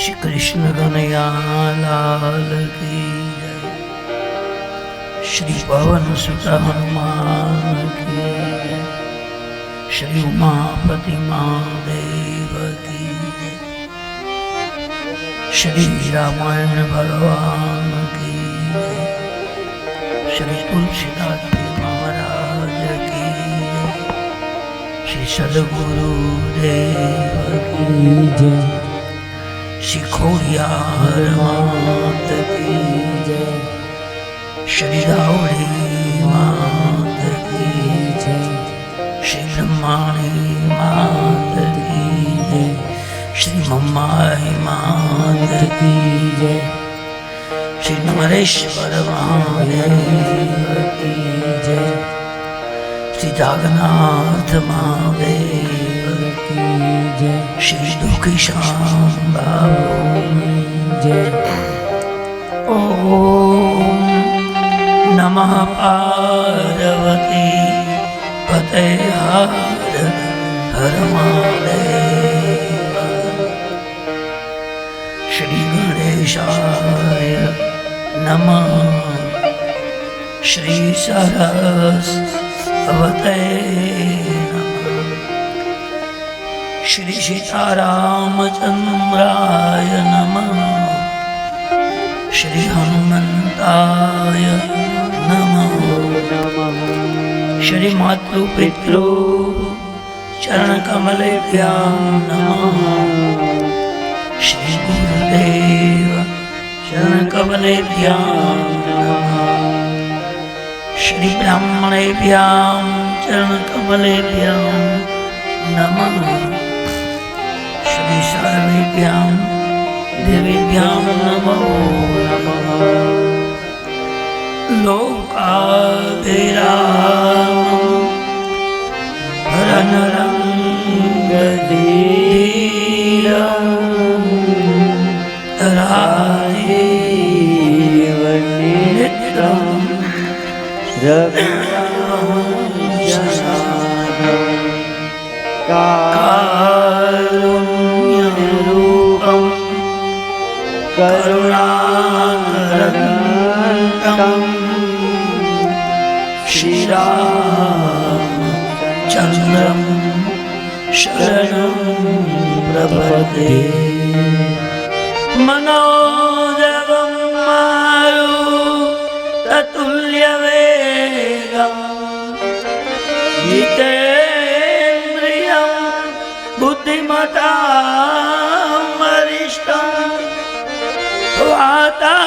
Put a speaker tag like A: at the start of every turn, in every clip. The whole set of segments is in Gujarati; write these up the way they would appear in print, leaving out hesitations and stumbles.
A: श्री कृष्ण कन्हैया लाल की जय। श्री पवन सुत हनुमान की जय। श्री उमापति महादेव की जय। श्री रामायण भगवान की जय। श्री तुलसीदास जी महाराज की जय। श्री सद्गुरुदेव की जय। श्री खोड़ियार मात की जय। श्री रावड़ी मात की जय। श्री ब्रह्माणी मात की जय। श्री मम्माई मात की जय। श्री नमरेश्वर महादेव की जय। श्री जागन्नाथ महादेव की जय। श्री दुखी श्याम बाबू जय। ओम नमः पार्वती पते हर हर महादेव। श्री गणेशाय नमः। श्री सरस्वते नमः। श्री सीतारामचंद्राय नमः। श्री हनुमंताय नमः। श्री मातृ पितृ चरण कमलेभ्यां नमः। श्री गुरुदेव चरण कमलेभ्यां नमः। श्री ब्राह्मणेभ्यां चरण कमलेभ्यां नमः। श्री सर्वेभ्यां देवीभ्यां नमो नमः। लोकाभिरामं रणरङ्गधीरं राजीवनेत्रं रघुवंशनाथं कारुण्यरूपं करुणाकरं श्रीरामचन्द्रं शरणं प्रपद्ये। मनोजवं मारुततुल्यवेगं जितेन्द्रियं बुद्धिमतां वरिष्ठं वातात्मं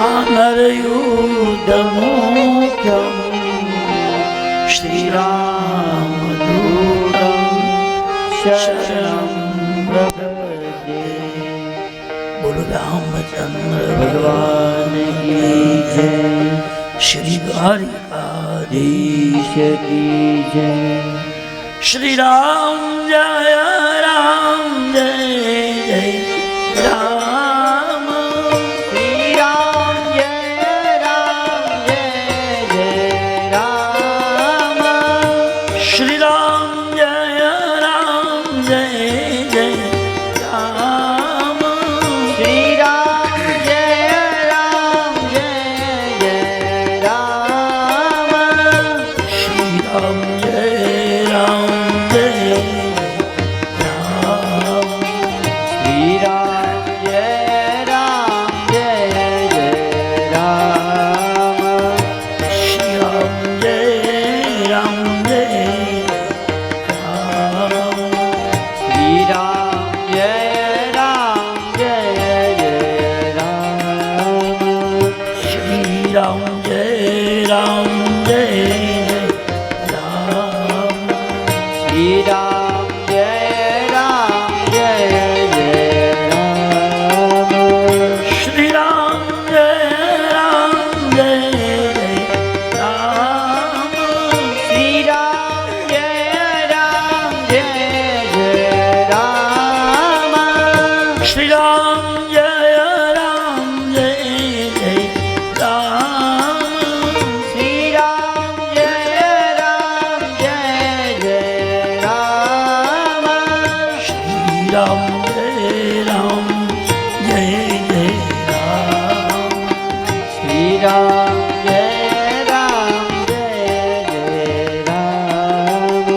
A: आनरयूथमुख्यं श्रीरामदूतं शरणं प्रपद्ये। बोलो रामचंद्र भगवान की जय। श्री द्वारिकाधीश की जय। श्री राम जय जय राम। श्री राम जय जय राम। श्री राम जय जय राम। श्री राम जय राम। श्री राम जय राम जय राम जय जय राम
B: श्री राम जय राम जय जय राम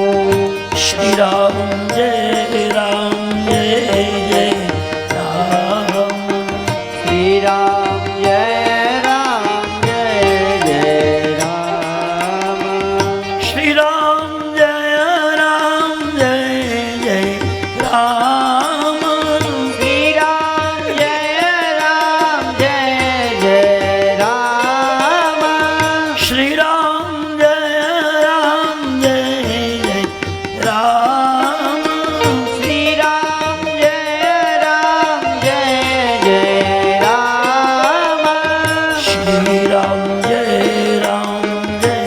A: श्री राम जय राम जय जय राम
B: श्री राम जय राम जय जय राम
A: श्री राम जय राम जय जय राम
B: श्री राम जय राम जय जय राम
A: श्री राम जय राम जय जय राम
B: श्री राम जय राम जय जय राम
A: श्री राम जय राम जय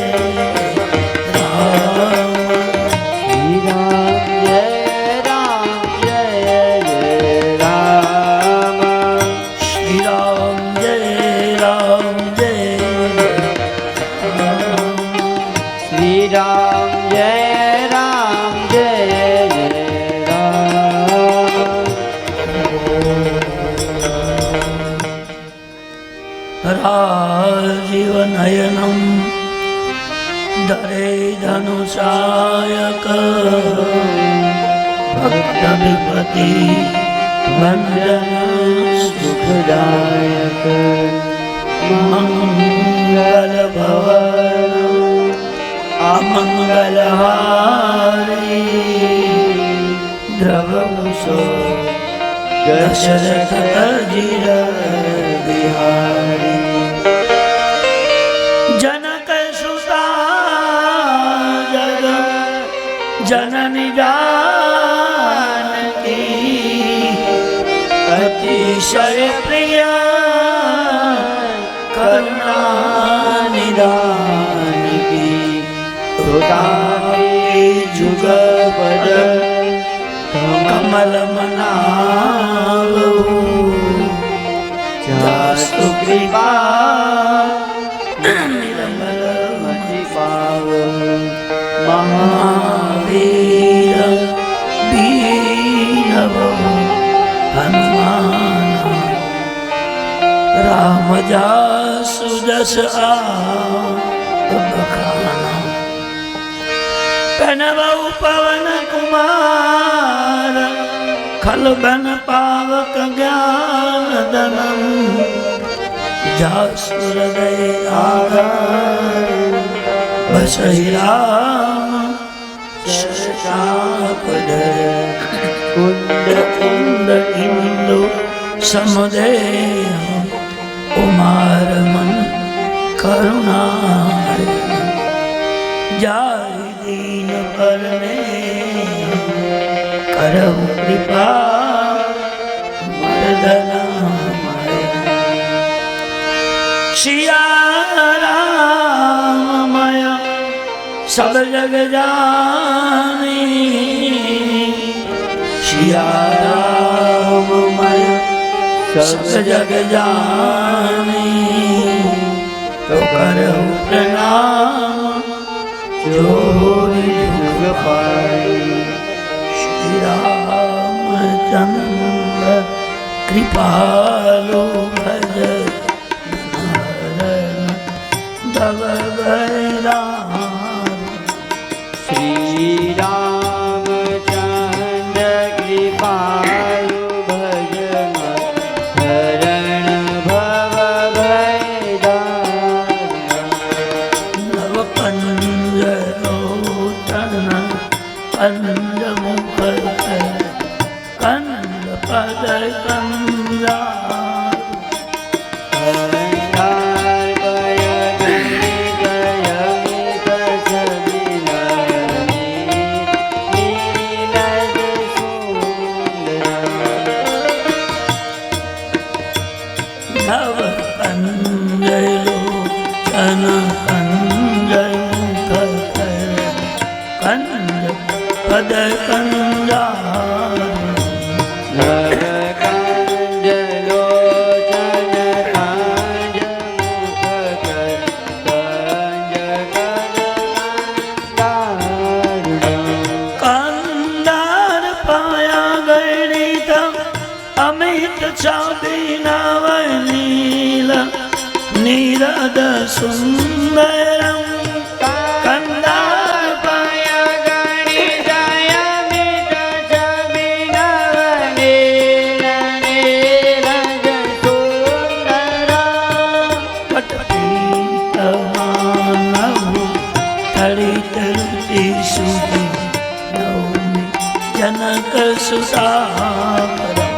A: राम
B: श्री राम जय राम जय जय राम
A: श्री राम जय राम जय
B: श्री राम जय राम जय जय राम
A: राजीव नयनम धरे धनुषायक भक्त विपति भंजन
B: सुखदायक
A: मंगल भवन अमंगल हारी द्रवसो दशरथ अजिर बिहारी जनक सुता जग जननी जानकी अतिशय प्रिय करुणा निदान की जुग पद कमल मनावो जास्तु कृपा निर्मल
B: मति पाव
A: महावीर वीरव हनुमान राम जासु जस बखाना पनवऊ पवन कुमार खल बन पावक ज्ञान दनम जासु हृदय आधार बसहि राम शापधर कुंड कुंड इंदु समुदेह कुमार मन करुणा जाय दीन पर करहु कृपा मर्दना सिया राम माया सब जग जानी सिया राम माया सब जग जानी तो करहु प्रणाम जोरी जुग पाई श्री रामचंद्र कृपालु भज तव राम
B: श्री रामचंद्र कृपालु भज शरण भव भयदारुण
A: नव पंजरोचन पंजमुख कंद पद कंदा नव कंजलोचन कंजमुख कंद पद कंदा
B: नव कंजलोचन
A: साहित्य छाबिनवनील नीरद सुंदरम
B: कंदार्पय गणेशाय मित छबिनवनील नीरद सुंदरम
A: पठितमानवु तडितरुचि सुधि नौमि जनक सुसागरम्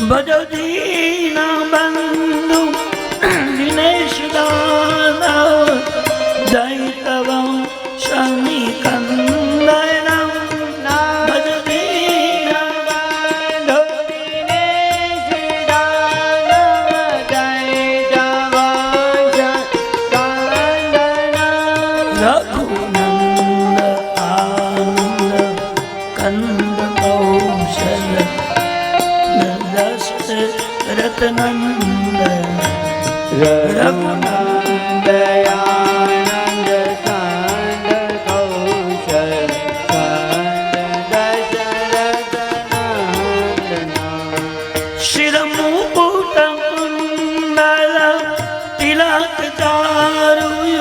A: भज दीन बंधु दिनेश दानव दैतवं शनि कंदनम भज दीन
B: बंधु दिनेश दानव दैतवं कंदनम
A: रघुनंद आनंद कंद कौशल रतनंदन
B: रघुनंदयानंद कांद कौशल कांद दशरथ नंदन
A: शिरमुकुट कुंडल तिलक चारुयुदार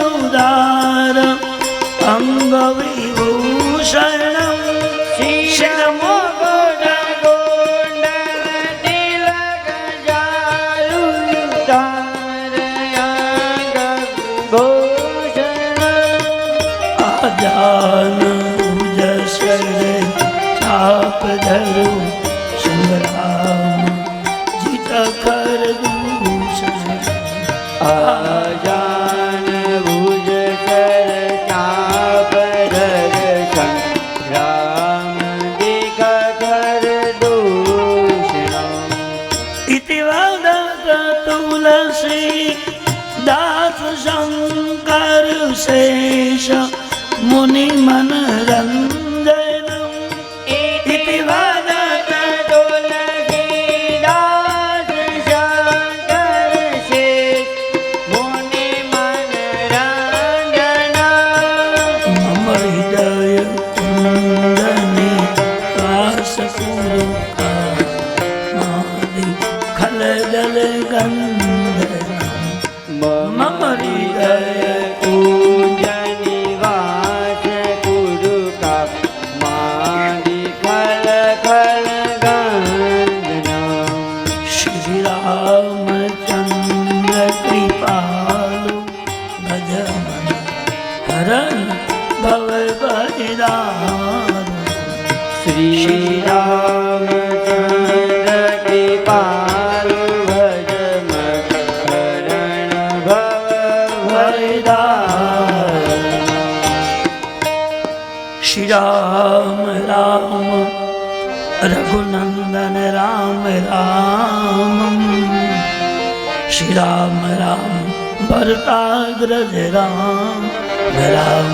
A: अंग विभूषणम शिरमुकुट जान जसर चाप धरु संग्राम जीत कर दूषण
B: आजान भुज कर चाप धर संग्राम जीत कर दूषण
A: इति वदत तुलसी दास शंकर शेष मुनि मनरंजनम इति वदत
B: तुलसीदास शंकर शेष मुनि मनरंजनम
A: मम हृदय कुंदने वास पुरुका मादि खलदल गंधनम मम हृदय
B: श्री रामचंद्र कृपालु भज मरण भव भयदान
A: श्री राम राम रघुनंदन राम राम श्री राम राम भरताग्रज राम राम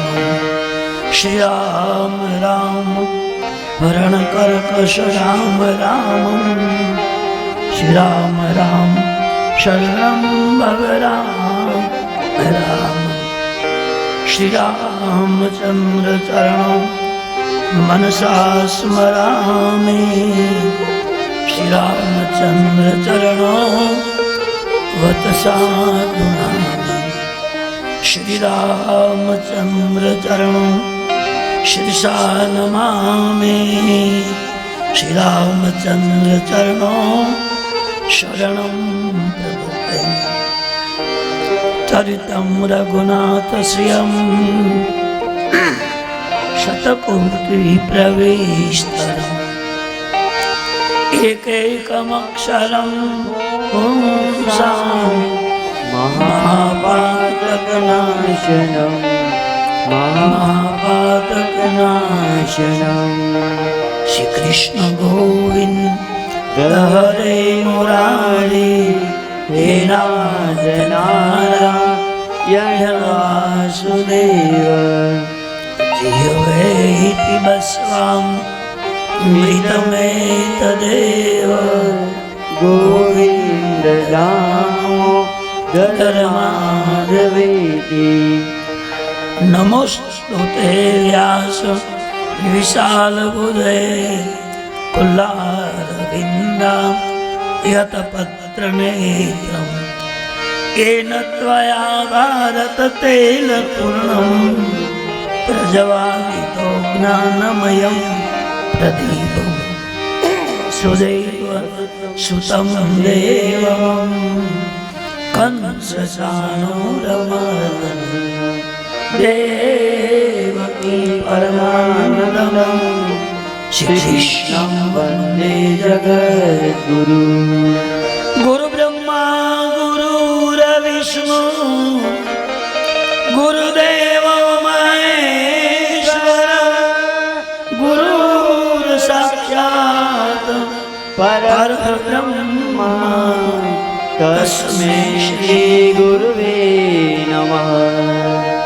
A: श्री राम राम हरण कर्कश राम राम श्री राम राम शरणं भव राम राम श्री रामचंद्र चरणों मनसा स्मरामि श्री रामचंद्र चरणों वतसा गुणामि श्री रामचंद्र चरणों शिरसा नमामि श्री रामचंद्र चरणों शरणं प्रपद्ये चरितं रघुनाथस्यं शतकोटि प्रवेशतरम् एकैकमक्षरम् ॐ शां
B: महापातकनाशनम् महापातकनाशनम्
A: श्री कृष्ण गोविंद हरे मुरारी हे नाथ नारायण वासुदेव जीवैति बस्वाम मृतमेतदेव
B: गोविंद दामो ધર્માદવેતિ
A: નમોસ્તુતે વ્યાસ વિશાલ બુધે કુલ્લારવિંદા યત પત્ર નેત્રમ येन त्वया भारत तेल पूर्णं प्रज्वालितो ज्ञानमयं प्रदीपं सुदेव सुतं देवं कंसचाणूरमर्दनं देवकी परमानन्दं श्रीकृष्णं वन्दे जगद्गुरु गुरु ब्रह्मा विष्णु गुरुदेव महेश्वर गुरुर साक्षात् परब्रह्मा तस्मै श्री गुरुवे नमः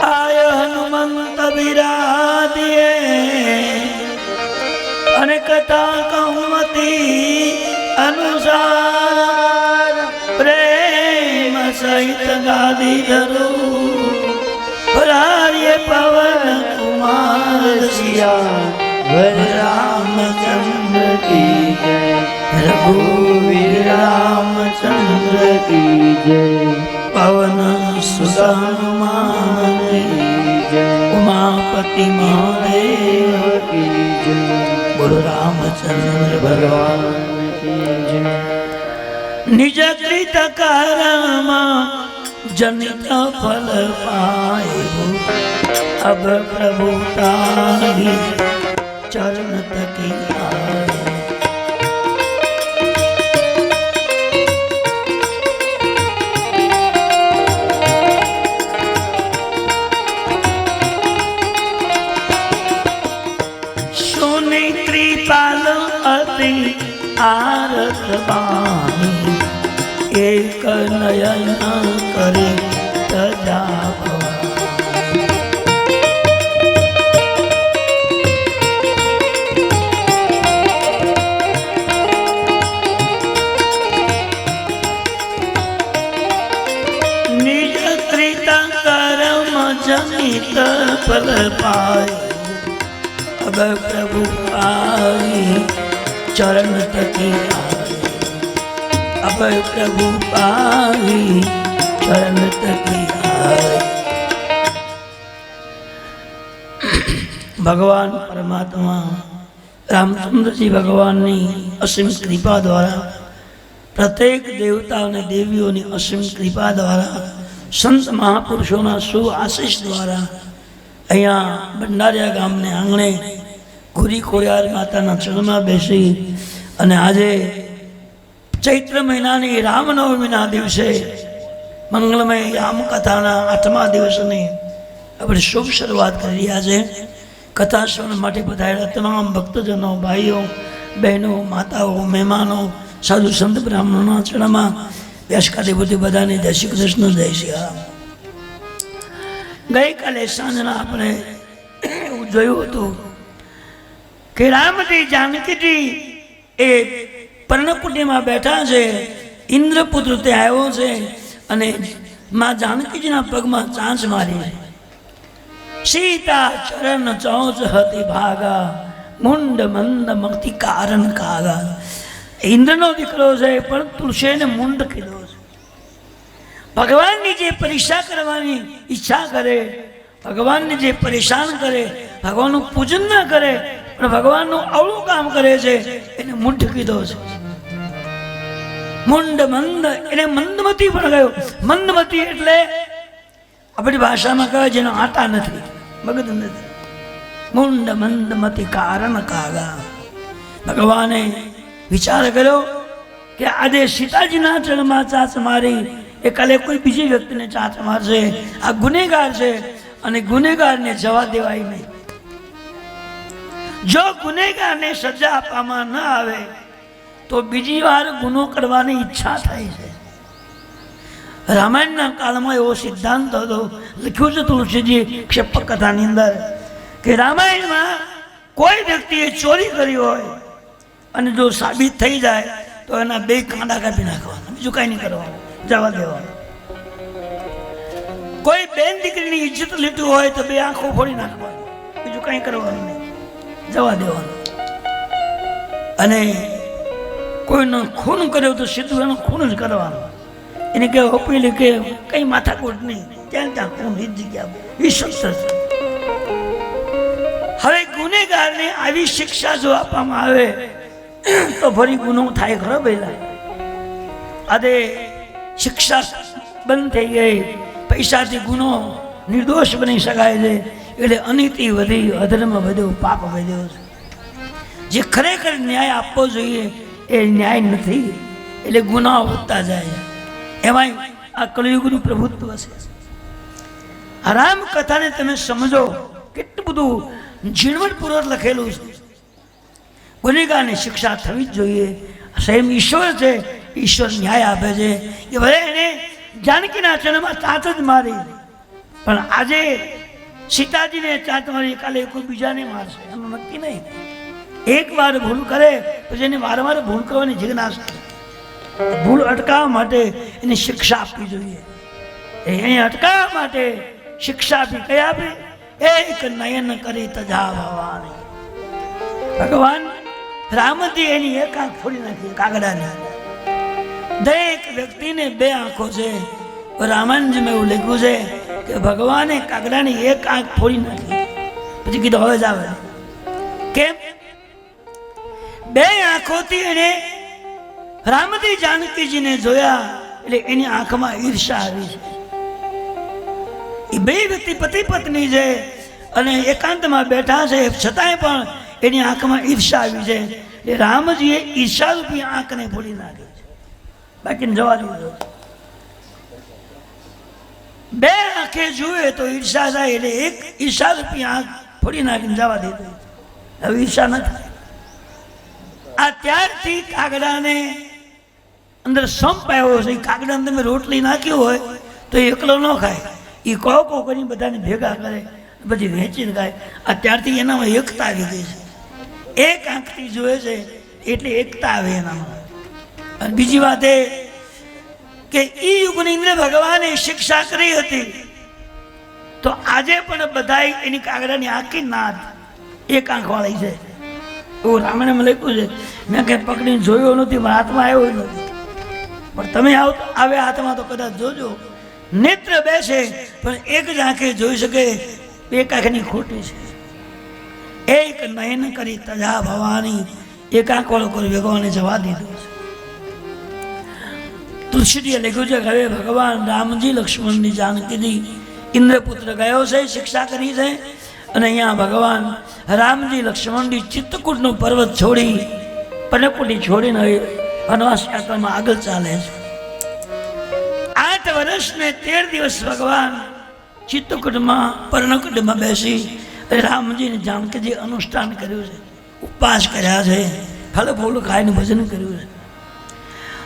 A: आय हनुमंत विरादिये अनेक कथा कौमती अनुसार प्रेम सहित गादी धरो प्रार्य पवन कुमार सिया रामचंद्र की जय रघुवीर रामचंद्र की जय पवन सुत हनुमान की जय उमापति महादेव की जय बोलो रामचंद्र भगवान की जय निज कृत कर्म जनित फल पाए अब प्रभुताहि चरण तकी आए सोने कृपाल अति आरत बानी एक नयन करे तजा निज कृत कर्म जनित फल पाए अब प्रभु पाई चरण तकी आए अब प्रभु पाई चरण तकी आए। भगवान परमात्मा रामचंद्र जी भगवान असीम कृपा द्वारा प्रत्येक देवता और देवीओं की असीम कृपा द्वारा संत महापुरुषों शुभ आशीष द्वारा अहिया भंडारिया गाम ने आंगणे घूरी खोड़ियार माता चरण में बेसी अने आजे चैत्र महीना रामनवमी दिवसे मंगलमय रामकथा 8मा दिवसनी अपने शुभ शुरुआत करी आज कथा श्रवण माटे पधारेला तमाम भक्तजनों भाईओ बहनों माताओं मेहमानों साधु संत ब्राह्मणों चरण में व्यासकादे बुद्धि बधाने जय श्री कृष्ण जय श्री राम। गई काले सांजना अपने जोयुं हतुं के रामजी जानकीजी ए पर्णकुटीमां बैठा है इंद्रपुत्र ते आव्यो छे अने मां जानकीजीना पगमां चांच मारी है सीता चरण चौच हती भागा मुंड मंद मक्ति कारण कागा इंद्रनो दीकरो छे पण तुलसीने मुंड कीधो छे भगवान ने जे परीक्षा करवानी इच्छा करे भगवान ने जे परेशान करे भगवान नु पूजन न करे पण भगवान नु अवळुं काम करे छे एने मुंड कीधो छे मुंड मंद एने मंदमती पण गयो मंदमती एटले अपनी भाषा में कहे जेनो आटा नहीं मगज नहीं मुंड मंदमती कारण कागा भगवाने विचार करो कि आजे सीताजी ना चरण में चाच मारी ए काले कोई बीजी व्यक्ति ने चाच मारशे आ गुनेगार छे अने गुनेगार ने जवा देवाय नहीं जो गुनेगार ने सजा आपवामां न आवे तो बीजी वार गुनो करवानी इच्छा थाय छे। रामायण काल में एवो सिद्धांत हतो लख्युं छे तुलसीजी क्षेपक कथा नी अंदर कि रामायण में कोई व्यक्ति चोरी करी होय अने जो साबित थई जाए तो एना 2 कांडा कापी नाखवाना बीजुं कांई नहीं करवानुं जवा देवानुं કોઈ બેન દીકરીની ઇજ્જત લીધું હોય તો બે આંખો ફોડી નાખવાની, બીજું કંઈ કરવાનું નહીં, જવા દેવાનું. અને કોઈનું ખૂન કર્યું તો સીધું એનું ખૂન જ કરવાનું. એને કે અપીલ કે કઈ માથાકૂટ નહીં, ત્યાં ત્યાં ખૂન એ જગ્યા વિશ્વસ્ત. હવે ગુનેગારને આવી શિક્ષા જો આપવામાં આવે તો ફરી ગુનો થાય ખરો પહેલા. આજે શિક્ષા બંધ થઈ ગઈ, પૈસાથી ગુનો નિર્દોષ બની શકાય છે, એટલે અનીતિ વધી, અધર્મ વધ્યો, પાપ વધ્યો છે. જે ખરેખર ન્યાય આપવો જોઈએ એ ન્યાય નથી, એટલે ગુનાઓ વધતા જાય. એમાંય આ કળિયુગનું પ્રભુત્વ છે. આ રામ કથાને તમે સમજો, કેટલું બધું ઝીણવટપૂર્વક લખેલું છે. ગુનેગારની શિક્ષા થવી જ જોઈએ. સ્વયં ઈશ્વર છે, ઈશ્વર ન્યાય આપે છે. એ ભલે એને જાનકીના ચરણમાં ચાંચ જ મારી, પણ આજે સીતાજીને ચાંચ મારી, કાલે કોઈ બીજાને મારશે એનું નક્કી નહીં. એક વાર ભૂલ કરે પછી એને વારંવાર ભૂલ કરવાની જિજ્ઞાસા. ભૂલ અટકાવવા માટે એને શિક્ષા આપવી જોઈએ. એને અટકાવવા માટે શિક્ષા આપી, કઈ આપે? એક નયન કરી તજા ભવાની. ભગવાન રામજી એની એક આંખ ફોડી નાખી, કાગડાની. દરેક વ્યક્તિને બે આંખો છે. રામાયણજીમાં એવું લખ્યું છે કે ભગવાને કાગડાની એક આંખ ફોડી નાખી, પછી કીધું હવે જ આવે. કેમ? બે આંખોથી એને રામજી જાનકીજીને જોયા, એટલે એની આંખમાં ઈર્ષા આવી છે. એ બે વ્યક્તિ પતિ પત્ની છે અને એકાંતમાં બેઠા છે, છતાંય પણ એની આંખમાં ઈર્ષા આવી છે. એ રામજીએ ઈર્ષારૂપી આંખને ફોડી નાખી છે, બાકીને જવા દીધો. બે આંખે જુએ તો ઈર્ષા થાય, એટલે એક ઈર્ષારૂપી આંખ ફોડી નાખીને જવા દીધો. હવે ઈર્ષા ન થાય. આ ત્યારથી કાગડાને અંદર સંપ આવ્યો છે. કાગડાને તમે રોટલી નાખ્યું હોય તો એકલો ન ખાય, એ કહો કરીને બધાને ભેગા કરે, પછી વેચીને ખાય. આ ત્યારથી એનામાં એકતા આવી ગઈ છે. એક આંખથી જોવે છે એટલે એકતા આવે એનામાં. અને બીજી વાત એ કે એ યુગની અંદર ભગવાને શિક્ષા કરી હતી, તો આજે પણ બધા એની કાગડાની આંખી ના એક આંખ વાળી છે. એવું રામાયણમાં લખ્યું છે. મેં કંઈ પકડીને જોયો નથી, મારા હાથમાં આવ્યો નથી, પણ તમે આવે હાથમાં તો કદાચ જોજો. નેત્ર બે છે પણ એક જ આંખે જોઈ શકે, એક આંખની ખોટી છે. એક નયન કરી તજા ભવાની, એક આંખ વાળો કોઈ ભગવાને જવા દીધો છે. તુલસીજીએ લખ્યું છે કે હવે ભગવાન રામજી લક્ષ્મણની જાનકીજી ઇન્દ્રપુત્ર ગયો છે, શિક્ષા કરી છે. અને અહીંયા ભગવાન રામજી લક્ષ્મણજી ચિત્તકૂટનો પર્વત છોડી, પનકુટી છોડીને વનવાસ યાત્રામાં આગળ ચાલે છે. 8 વર્ષ ને 13 દિવસ ભગવાન ચિત્તકૂટમાં પર્ણકુટીમાં બેસી રામજીને જાનકીજી અનુષ્ઠાન કર્યું છે, ઉપવાસ કર્યા છે, ફળ ફૂલ ખાઈને ભજન કર્યું છે.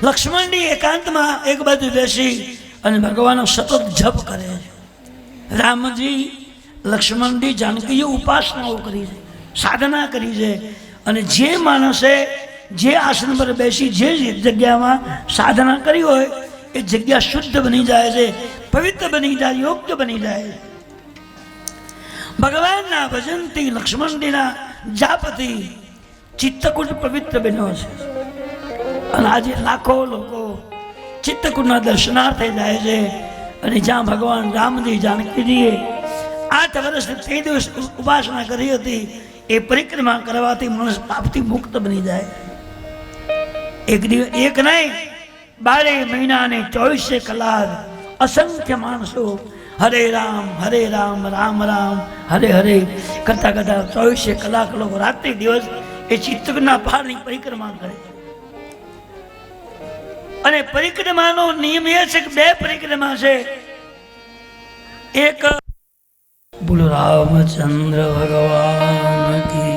A: લક્ષ્મણજી એકાંતમાં એક બાજુ બેસી અને ભગવાનનો સતત જપ કરે છે. રામજી લક્ષ્મણજી જાનકીએ ઉપાસનાઓ કરી છે, સાધના કરી છે. અને જે માણસે જે આસન પર બેસી જે જગ્યામાં સાધના કરી હોય એ જગ્યા શુદ્ધ બની જાય છે, પવિત્ર બની જાય, યોગ્ય બની જાય છે. ભગવાનના ભજનથી, લક્ષ્મણજીના જાપથી ચિત્તકૂટ પવિત્ર બન્યો છે. અને આજે લાખો લોકો ચિત્તકૂટના દર્શનાર્થે જાય છે. અને જ્યાં ભગવાન રામજી જાનકીજીએ 8 વર્ષ 3 દિવસ ઉપાસના કરી હતી, એ પરિક્રમા કરવાથી માણસ પાપથી મુક્ત બની જાય. એક દિવસ એક નહીં, 12 મહિના ને 24 કલાક અસંખ્ય માણસો હરે રામ રામ રામ હરે હરે કરતા કરતા 24 કલાક લોકો રાત્રિ દિવસ એ ચિત્તકૂટના પહાડની પરિક્રમા કરે. અને પરિક્રમાનો નિયમ એ છે કે 2 પરિક્રમા છે. એક બોલો રામચંદ્ર ભગવાન કી,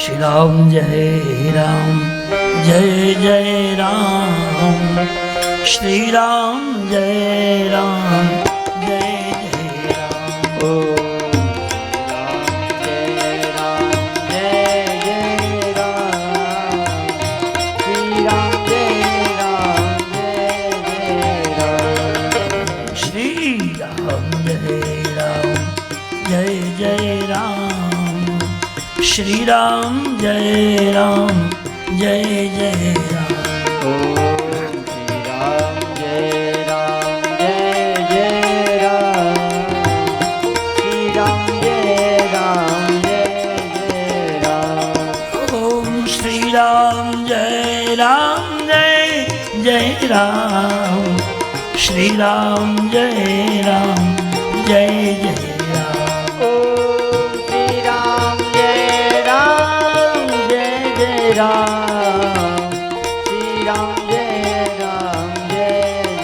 A: શ્રી રામ જય રામ, જય જય રામ, શ્રી રામ જય રામ, જય જય રામ.
B: ઓ જય રામ, જય જય રામ, શ્રી રામ જય રામ, જય જય રામ.
A: શ્રી રામ જય રામ જય જય રામ.
B: ઓમ શ્રી રામ જય રામ જય જય રામ. શ્રી રામ જય રામ જય જય રામ.
A: ઓમ શ્રી રામ જય રામ જય જય રામ. શ્રી રામ જય રામ જય જય રામ.
B: ઓમ શ્રી રામ જય રામ જય જય રામ. શ્રી રામ જય રામ જય જય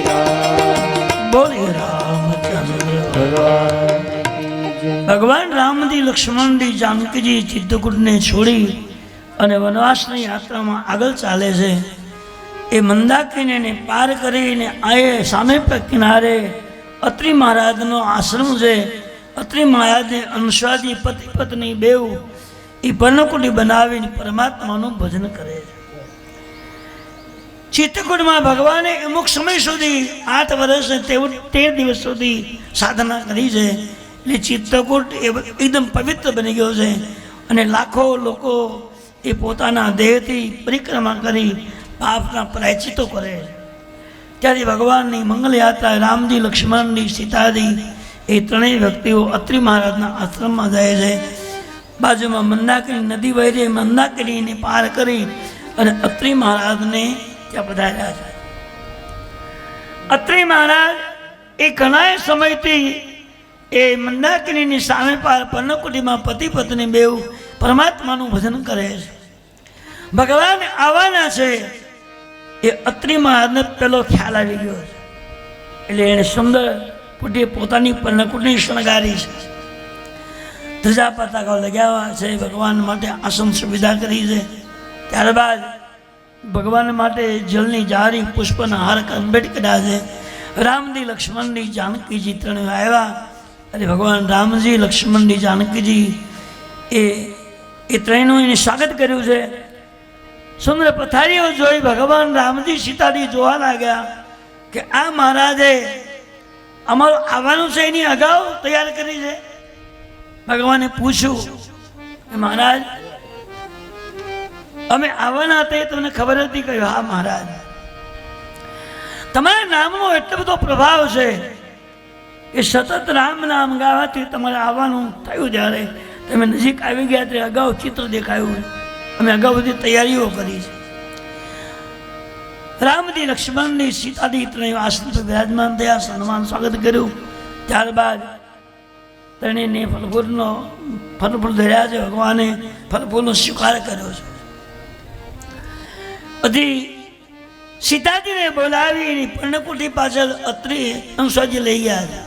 B: રામ.
A: બોલે રામચંદ્ર
B: ભગવાન કી જય.
A: ભગવાન રામજી લક્ષ્મણજી જાનકીજી ચિત્રકૂટને છોડી અને વનવાસની યાત્રામાં આગળ ચાલે છે. એ મંદાકિનીને પાર કરીને આએ સામે પર કિનારે અત્રિ મહારાજનો આશ્રમ છે. અત્રિ મહારાજને અનુસ્વાદી પતિ પત્ની બેવ એ પર્ણકુટી બનાવીને પરમાત્માનું ભજન કરે છે. ચિત્રકૂટમાં ભગવાને અમુક સમય સુધી 8 વર્ષ ને 13 દિવસ સુધી સાધના કરી છે. એટલે ચિત્રકૂટ એકદમ પવિત્ર બની ગયો છે અને લાખો લોકો એ પોતાના દેહથી પરિક્રમા કરી પાપના પ્રાયચિતો કરે. ત્યારે ભગવાનની મંગલયાત્રા રામજી લક્ષ્મણજી સીતાજી એ ત્રણેય વ્યક્તિઓ અત્રિ મહારાજના આશ્રમમાં જાય છે. બાજુમાં મંદાકિની નદી વહી રહી. મંદાકિનીને પાર કરી અને અત્રિ મહારાજને ત્યાં પધાર્યા છે. અત્રિ મહારાજ એ ઘણા સમયથી એ મંદાકિનીની સામે પાર પર્ણકુટીમાં પતિ પત્ની બેવ પરમાત્માનું ભજન કરે છે. ભગવાન આવવાના છે એ અત્રિ મહારાજને પેલો ખ્યાલ આવી ગયો છે. એટલે એને સુંદર પુટીએ પોતાની પર્ણકુટી શણગારી છે. ધજા પતાકા લગાવ્યા છે. ભગવાન માટે આસન સુવિધા કરી છે. ત્યારબાદ ભગવાન માટે જલની જારી પુષ્પના હાર કંભેટ કર્યા છે. રામજી લક્ષ્મણજી જાનકીજી ત્રણે આવ્યા અને ભગવાન રામજી લક્ષ્મણજી જાનકીજી એ ત્રણેયનું એને સ્વાગત કર્યું છે. સુંદર પથારીઓ જોઈ ભગવાન રામજી સીતાજી જોવા લાગ્યા કે આ મહારાજે અમારું આવવાનું છે એની અગાઉ તૈયાર કરી છે. ભગવાને પૂછ્યું કે મહારાજ અમે આવવાના હતા એ તમને ખબર હતી? કહ્યું હા મહારાજ. તમારા નામનો એટલો બધો પ્રભાવ છે કે સતત રામ નામ ગાવાથી તમારે આવવાનું થયું. જ્યારે તમે નજીક આવી ગયા ત્યારે અગાઉ ચિત્ર દેખાયું. અમે અગાઉ બધી તૈયારીઓ કરી છે. રામજી લક્ષ્મણની સીતાજી ત્રણેય આસન પર બિરાજમાન થયા. સન્માન સ્વાગત કર્યું. ત્યારબાદ ત્રણેયને ફલફૂલ ધર્યા છે. ભગવાને ફલફૂલનો સ્વીકાર કર્યો છે. પછી સીતાજીને બોલાવી પર્ણકુટી પાછળ અત્રિ અંશાજી લઈ ગયા છે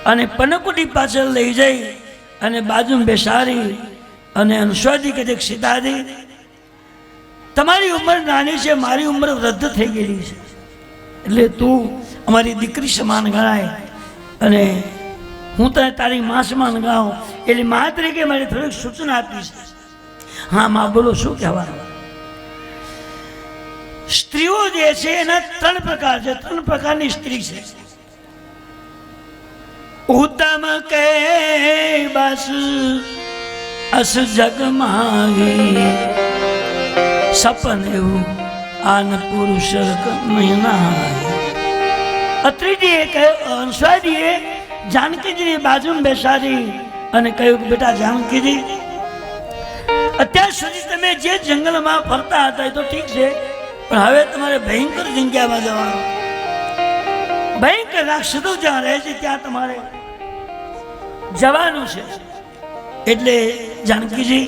A: અને પર્ણકુટી પાછળ લઈ જઈ અને બાજુમાં બેસાડી અને અંશાજી કહે છે સીતાજી તમારી ઉંમર નાની છે, મારી ઉંમર વૃદ્ધ થઈ ગયેલી છે, એટલે તું અમારી દીકરી સમાન ગણાય અને હું તને તારી માં સમાન ગણાવું. એટલે મા તરીકે મારી થોડીક સૂચના આપી છે. હા માં બોલો, શું કહેવાનું? સ્ત્રીઓ જે છે એના 3 પ્રકાર છે. 3 પ્રકારની સ્ત્રી છે. ઉત્તમ કે બસ અસ જગમાવી સપન એવું આન પુરુષ નહીં નાય. અત્રિજીએ કહ્યું, અંશાજીએ જાનકીજીની બાજુમાં બેસાડી અને કહ્યું કે બેટા જાનકીજી, અત્યાર સુધી તમે જે જંગલમાં ફરતા હતા એ તો ઠીક છે, પણ હવે તમારે ભયંકર જગ્યામાં જવાનું. ભયંકર રાક્ષસો જ્યાં રહે છે ત્યાં તમારે જવાનું છે. એટલે જાનકીજી,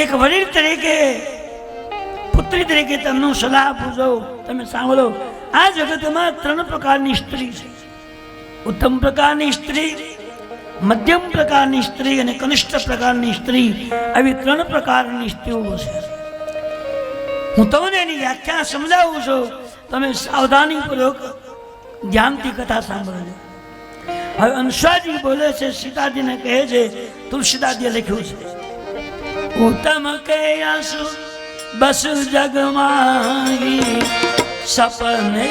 A: એક વડીલ તરીકે, પુત્રી તરીકે તમને સલાહ આપું છું, તમે સાંભળો. આ જગતમાં 3 પ્રકારની સ્ત્રી છે. ઉત્તમ પ્રકારની સ્ત્રી, મધ્યમ પ્રકારની સ્ત્રી અને કનિષ્ઠ પ્રકારની સ્ત્રી. આવી 3 પ્રકારની સ્ત્રીઓ છે. હું તમને એની વ્યાખ્યા સમજાવું છું, તમે સાવધાનીપૂર્વક ધ્યાનથી કથા સાંભળજો. હવે અંશાજી બોલે છે, સીતાજીને કહે છે, તુલસીદાસજીએ લખ્યું છે, ઉત્તમ કે આસુ બસ જગમાગી સપને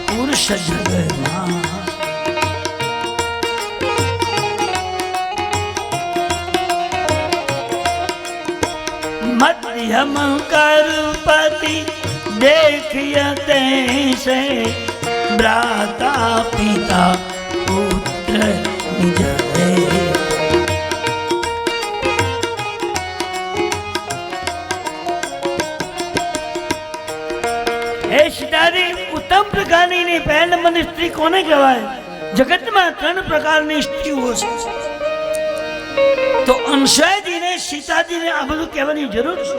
A: પુરુષ જગમાં मध्यम करपति देखिय तैसे भ्राता पिता पुत्र निज सीताजी उत्तम प्रकारनी ने पहल मन स्त्री कोने कहवाय जगत में 3 प्रकारनी स्त्रीओ छे तो अंशाजी ने सीताजी ने आ બધું કહેવાની જરૂર છે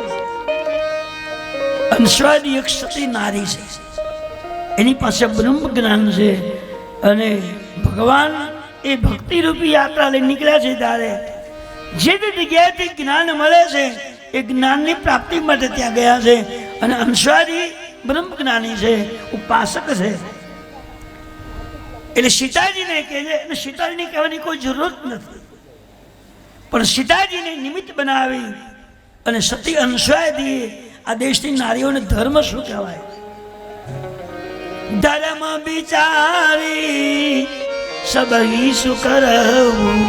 A: અંશાજી એક સતી નારી છે એની પાસે બ્રહ્મ જ્ઞાન છે અને ભગવાન એ ભક્તિ રૂપી યાત્રા લઈને નીકળ્યા છે ત્યારે જે જગ્યાએથી જ્ઞાન મળે છે એ જ્ઞાનની પ્રાપ્તિ માટે ત્યાં ગયા છે અને અંશાજી બ્રહ્મ જ્ઞાની છે ઉપાસક છે એટલે સીતાજીને કહે છે અને સીતાજીને કહેવાની કોઈ જરૂર નથી પણ સીતાજીને નિમિત્ત બનાવી અને સતી અંશાજી આ દેશની નારીઓને ધર્મ શું કહેવાય ધર્મ વિચારી સબહી સુકરવું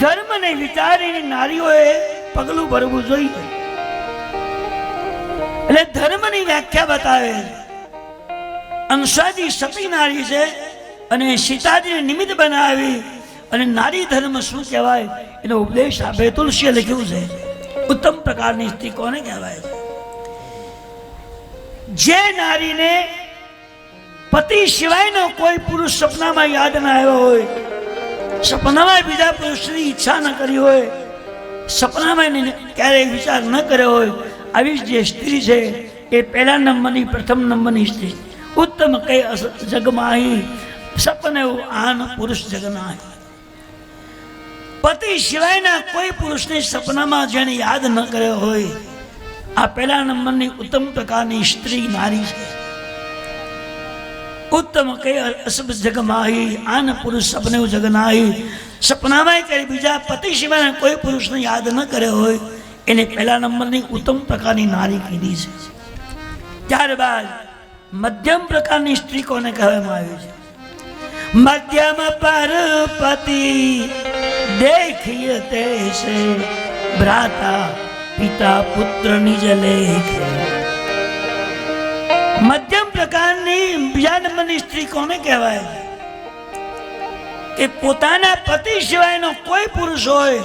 A: ધર્મને વિચારીને નારીઓએ પગલું ભરવું જોઈએ એટલે ધર્મની વ્યાખ્યા બતાવે અંશાજી સતી નારી છે અને સીતાજીને નિમિત્ત બનાવી અને નારી ધર્મ શું કહેવાય એનો ઉપદેશ આપે તુલસીએ લખ્યું છે ઉત્તમ પ્રકારની સ્ત્રી કોને કહેવાય જે નારીને પતિ સિવાયનો કોઈ પુરુષ સપનામાં યાદ ના આવ્યો હોય સપનામાં બીજા પુરુષની ઈચ્છા ન કરી હોય સપનામાં ક્યારેય વિચાર ન કર્યો હોય આવી જે સ્ત્રી છે એ પહેલા નંબરની પ્રથમ નંબરની સ્ત્રી ઉત્તમ કઈ જગમાહી સપને આન પુરુષ જગનાહી પતિ સિવાયના કોઈ પુરુષને સપનામાં જેને યાદ ન કર્યો હોય આ પહેલા નંબરની ઉત્તમ પ્રકારની સ્ત્રી નારી છે ઉત્તમ કઈ અસબ જગમાહી આન પુરુષ સપને જગનાહી સપનામાં કઈ બીજા પતિ સિવાયના કોઈ પુરુષને યાદ ન કર્યો હોય એને પહેલા નંબરની ઉત્તમ પ્રકારની નારી કીધી છે ત્યારબાદ મધ્યમ પ્રકારની સ્ત્રી કોને કહેવામાં આવી છે મધ્યમ પરપતિ देखिए तैसे भ्राता पिता पुत्र निज लेख मध्यम प्रकारनी બીજા નંબરની સ્ત્રી કોને કહેવાય કે પોતાના પતિ સિવાયનો કોઈ પુરુષ હોય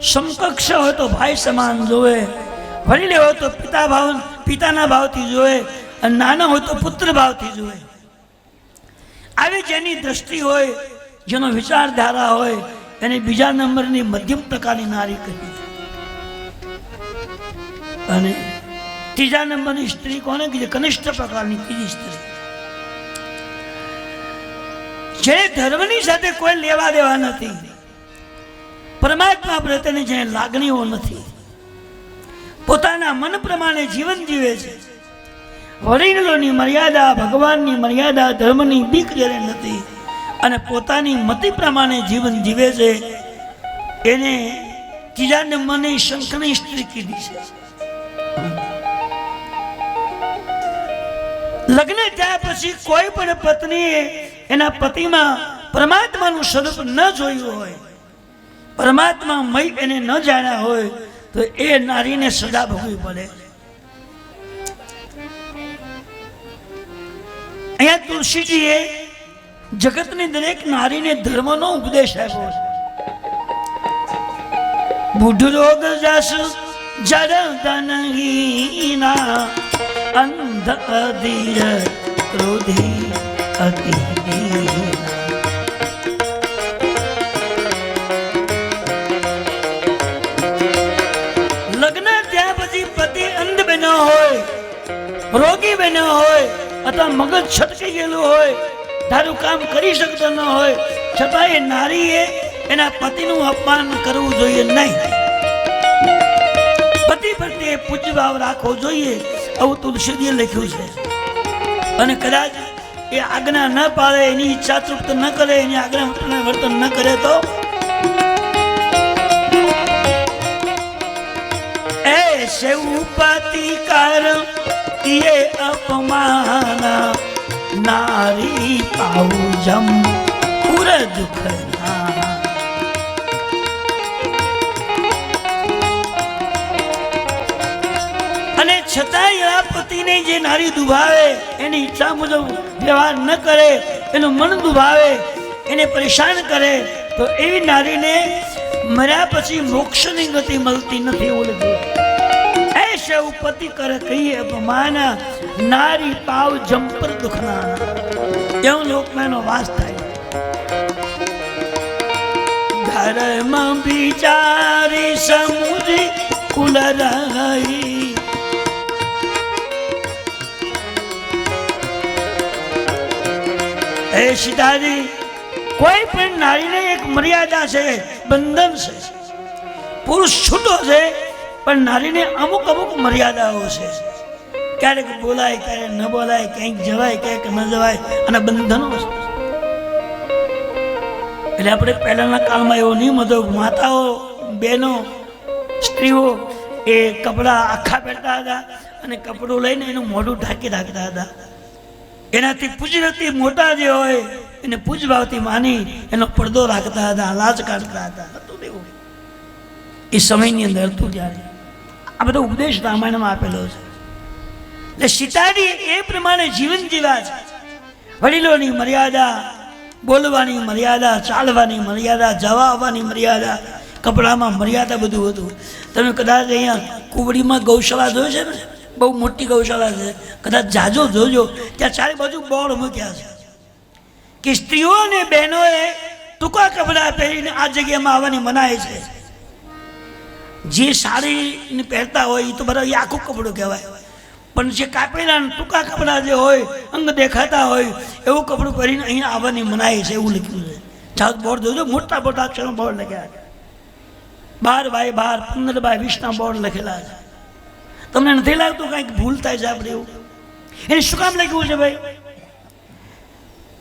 A: સમકક્ષ હોય તો ભાઈ સમાન જોવે વડીલ હોય તો પિતાના ભાવથી જોવે અને નાનો હોય તો પુત્ર ભાવથી જોવે આવી જેની દ્રષ્ટિ હોય જેનો વિચારધારા હોય એને બીજા નંબરની મધ્યમ પ્રકારની નારી કહી છે અને ત્રીજા નંબરની સ્ત્રી કોને કીધી કનિષ્ઠ પ્રકારની ત્રીજી સ્ત્રી જે ધર્મની સાથે કોઈ લેવા દેવા નથી પરમાત્મા પ્રત્યેની જે લાગણીઓ નથી પોતાના મન પ્રમાણે જીવન જીવે છે વડીલોની મર્યાદા ભગવાનની મર્યાદા ધર્મની બીક જેને નથી અને પોતાની મતિ પ્રમાણે જીવન જીવે છે એને ત્રીજા નંબરની શંખની સ્ત્રી કીધી છે લગ્ન થયા પછી કોઈ પણ પત્નીએ એના પતિમાં પરમાત્માનું સ્વરૂપ ન જોયું હોય પરમાત્મા મય એને ન જાણ્યા હોય તો એ નારીને સજા ભોગવવી પડે અહીંયા તુલસીજીએ જગતની દરેક નારીને ધર્મનો ઉપદેશ આપ્યો છે બુઢ રોગ જસ જડ ધનહીના અંધ અધીર ક્રોધી અતિ લગ્ન થયા પછી પતિ અંધ બન્યો હોય રોગી બન્યો હોય અથવા મગજ છટકી ગયેલું હોય તારું કામ કરી શકતો ન હોય છતાં એ નારીએ એના પતિનું અપમાન કરવું જોઈએ નહીં પતિ પ્રત્યે પૂજ્યભાવ રાખવો જોઈએ આવું તુલસીજીએ લખ્યું છે અને કદાચ એ આજ્ઞા ન પાળે એની ઈચ્છા તૃપ્ત ન કરે એની આજ્ઞા વર્તન ન કરે તો ऐसे उपति कर ये अपमान नारी पाऊ जम पुर दुख છતાંય આ પતિને જે નારી દુભાવે, એની ઈચ્છા મુજબ વ્યવહાર ન કરે, એનું મન દુભાવે, એને પરેશાન કરે, તો એવી નારીને મર્યા પછી મોક્ષની ગતિ મળતી નથી. એવું લખ્યું. ऐसे उपति कर कही अपमान, नारी पाव जंपर दुखना. એવું લોકમાં એનો વાસ થાય. ધર્મ વિચારી સમુજી કુલ રહી, એ સીતાજી કોઈ પણ નારીને એક મર્યાદા છે, બંધન છે. પુરુષ છૂટો છે પણ નારીને અમુક અમુક મર્યાદાઓ છે. ક્યારેક બોલાય, ક્યારેક ન બોલાય, ક્યાંક જવાય, ક્યાંક ન જવાય, અને બંધનો છે. એટલે આપણે પહેલાના કાળમાં એવો નિયમ હતો, માતાઓ, બહેનો, સ્ત્રીઓ એ કપડા આખા પહેરતા હતા અને કપડું લઈને એનું મોઢું ઢાંકી રાખતા હતા. એનાથી પૂજનથી મોટા જે હોય એને પૂજભાવથી માની એનો પડદો રાખતા હતા, લાજ કાઢતા હતા. એ સમયની અંદર હતું ત્યારે. આ બધો ઉપદેશ રામાયણમાં આપેલો છે. એટલે સીતાજી એ પ્રમાણે જીવન જીવ્યા છે. વડીલોની મર્યાદા, બોલવાની મર્યાદા, ચાલવાની મર્યાદા, જવા આવવાની મર્યાદા, કપડામાં મર્યાદા, બધું હતું. તમે કદાચ અહીંયા કુવડીમાં ગૌશાળા જોયો છે ને, બહુ મોટી ગૌશાળા છે, કદાચ જાજો જોજો, ત્યાં ચારે બાજુ બોર્ડ મૂક્યા છે કે સ્ત્રીઓ અને બહેનોએ ટૂંકા કપડાં પહેરીને આ જગ્યામાં આવવાની મનાય છે. જે સાડી પહેરતા હોય એ તો બરાબર એ આખું કપડું કહેવાય, પણ જે કાપેલા ટૂંકા કપડાં જે હોય, અંગ દેખાતા હોય, એવું કપડું પહેરીને અહીંયા આવવાની મનાય છે. એવું લખ્યું છે. ચાલો બોર્ડ જોજો, મોટા મોટા અક્ષરો બોર્ડ લખ્યા છે. 12x12, 15x20 બોર્ડ લખેલા છે. તમને નથી લાગતું કંઈક ભૂલ થાય છે આપણે? એવું એને શું કામ લખ્યું છે ભાઈ?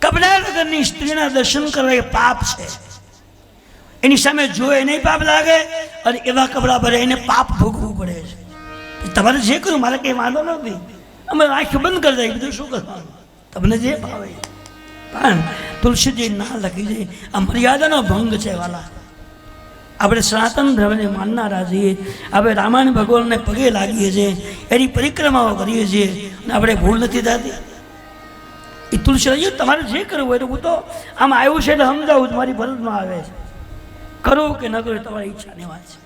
A: કપડા વગરની સ્ત્રીના દર્શન કરવા એ પાપ છે. એની સામે જોવે એને પાપ લાગે, અને એવા કપડા ભરે એને પાપ ભોગવવું પડે છે. તમારે જે કર્યું મારે કંઈ વાંધો નથી, અમે આંખ બંધ કરી દઈએ, બીજું શું કરવાનું, તમને જે ભાવે. પણ તુલસીજી ના લખી છે, આ મર્યાદાનો ભંગ છે વાલા. આપણે સનાતન ધર્મને માનનારા છીએ, આપણે રામાયણ ભગવાનને પગે લાગીએ છીએ, એની પરિક્રમાઓ કરીએ છીએ, અને આપણે ભૂલ નથી થતી. એ તુલસી તમારે જે કરવું હોય તો હું તો આમ આવ્યું છે એટલે સમજાવું, મારી ફરજમાં આવે છે. કરો કે ન કરો તમારી ઈચ્છાની વાત છે.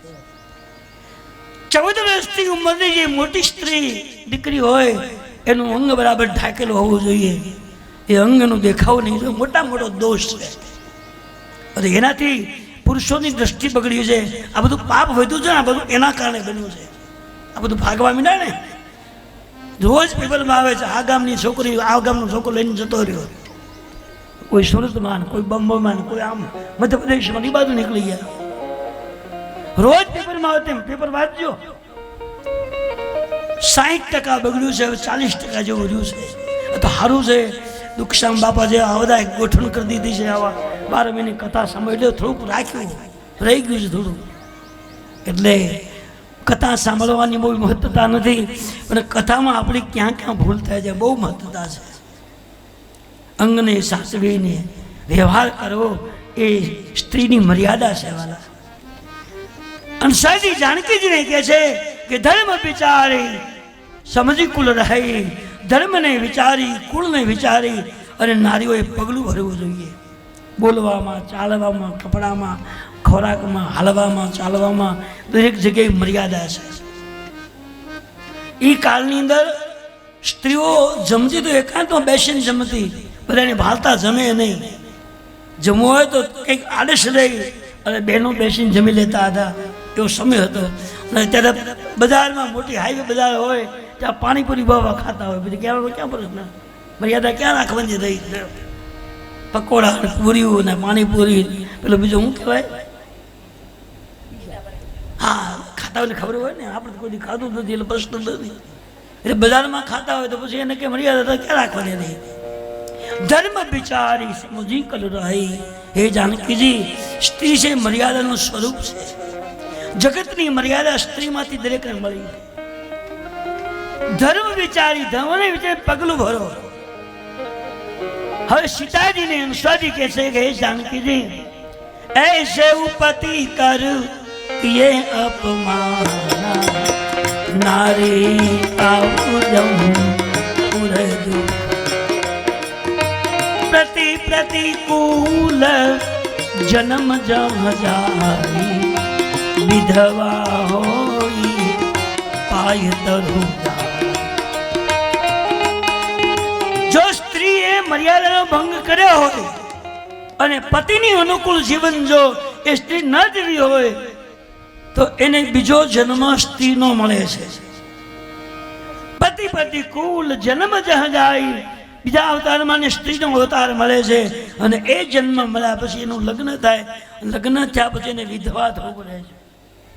A: 14 વર્ષની ઉંમરની જે મોટી સ્ત્રી દીકરી હોય એનું અંગ બરાબર ઢાંકેલું હોવું જોઈએ. એ અંગનું દેખાવ નહીં જોઈએ, મોટા મોટો દોષ છે. અને એનાથી પુરુષોની દ્રષ્ટિ બગડી છે. આ બધું પાપ વધ્યું છે ને, આ બધું એના કારણે બન્યું છે. આ બધું ભાગવા મીડા ને, રોજ પેપરમાં આવે છે આ ગામની છોકરી આ ગામનો છોકરો લઈને જતો રહ્યો, કોઈ સુરતમાં, કોઈ બંબઈમાં, કોઈ આમ મધ્યપ્રદેશમાં, એ બાજુ નીકળી ગયા. રોજ પેપરમાં આવે તેમ પેપર વાંચજો. 60% બગડ્યું છે, હવે 40% જેવું રહ્યું છે. તો સારું છે, દુઃખશામ બાપા જે આ બધા ગોઠવણ કરી દીધી છે, આવા 12 મહિને કથા સાંભળી થોડુંક રાખ્યું, રહી ગયું છે થોડું. એટલે કથા સાંભળવાની બહુ મહત્વતા નથી, પણ કથામાં આપણી ક્યાં ક્યાં ભૂલ થાય છે, બહુ મહત્વતા છે. અંગને સાચવીને વ્યવહાર કરવો એ સ્ત્રીની મર્યાદા છે વાલા. અને સાદી જાનકીજીને કહે છે કે ધર્મ વિચારી સમજી કુલ રહી, ધર્મને વિચારી, કુળને વિચારી અને નારીઓએ પગલું ભરવું જોઈએ. બોલવામાં, ચાલવામાં, કપડામાં, ખોરાકમાં, હાલવામાં, ચાલવામાં દરેક જગ્યાએ મર્યાદા છે. એ કાળની અંદર સ્ત્રીઓ જમતી તો એકાંતમાં બેસીને જમતી, બધાને ભાલતા જમે નહીં. જમવું હોય તો કંઈક આડસ રહી અને બહેનો બેસીને જમી લેતા હતા, એવો સમય હતો. અને ત્યારે બજારમાં મોટી હાઈવે બજાર હોય ત્યાં પાણીપુરી બાવા ખાતા હોય, પછી ક્યાં પ્રશ્ન, મર્યાદા ક્યાં રાખવાની રહી? પકોડા ને પૂરીઓ ને પાણીપુરી, પેલું બીજું શું કહેવાય, હા ખાતા હોય ખબર હોય ને, આપણે કોઈ ખાધું નથી એટલે પ્રશ્ન નથી. એટલે બજારમાં ખાતા હોય તો પછી એને કે મર્યાદા ક્યાં રાખવાની રહી? ધર્મ વિચારી સમજી કલ રહી. હે જાનકીજી, સ્ત્રી છે મર્યાદાનું સ્વરૂપ છે. જગતની મર્યાદા સ્ત્રીમાંથી દરેકને મળી. ધર્મ વિચારી, ધર્મને વિચારી પગલું ભરો. હવે સીતાજીને અંશાજી કહે છે કે હે જાનકીજી, ऐसे उपति कर किए अपमाना, નારી તાઉજમ પુરજુ પ્રતિ પ્રતિકૂલ જન્મ જહ જાય વિધવા હોઈ પાય તરુ જો સ્ત્રીએ મર્યાદાનો ભંગ કર્યો હોય અને પતિની અનુકૂળ જીવન જો એ સ્ત્રી ન જીવી હોય તો એને બીજો જન્મ સ્ત્રીનો મળે છે. પતિ પ્રતિકૂલ જન્મ જહ જાય બીજા અવતારમાં સ્ત્રીનો અવતાર મળે છે અને એ જન્મ મળ્યા પછી એનું લગ્ન થાય. લગ્ન થયા પછી એને વિધવા થવું પડે છે.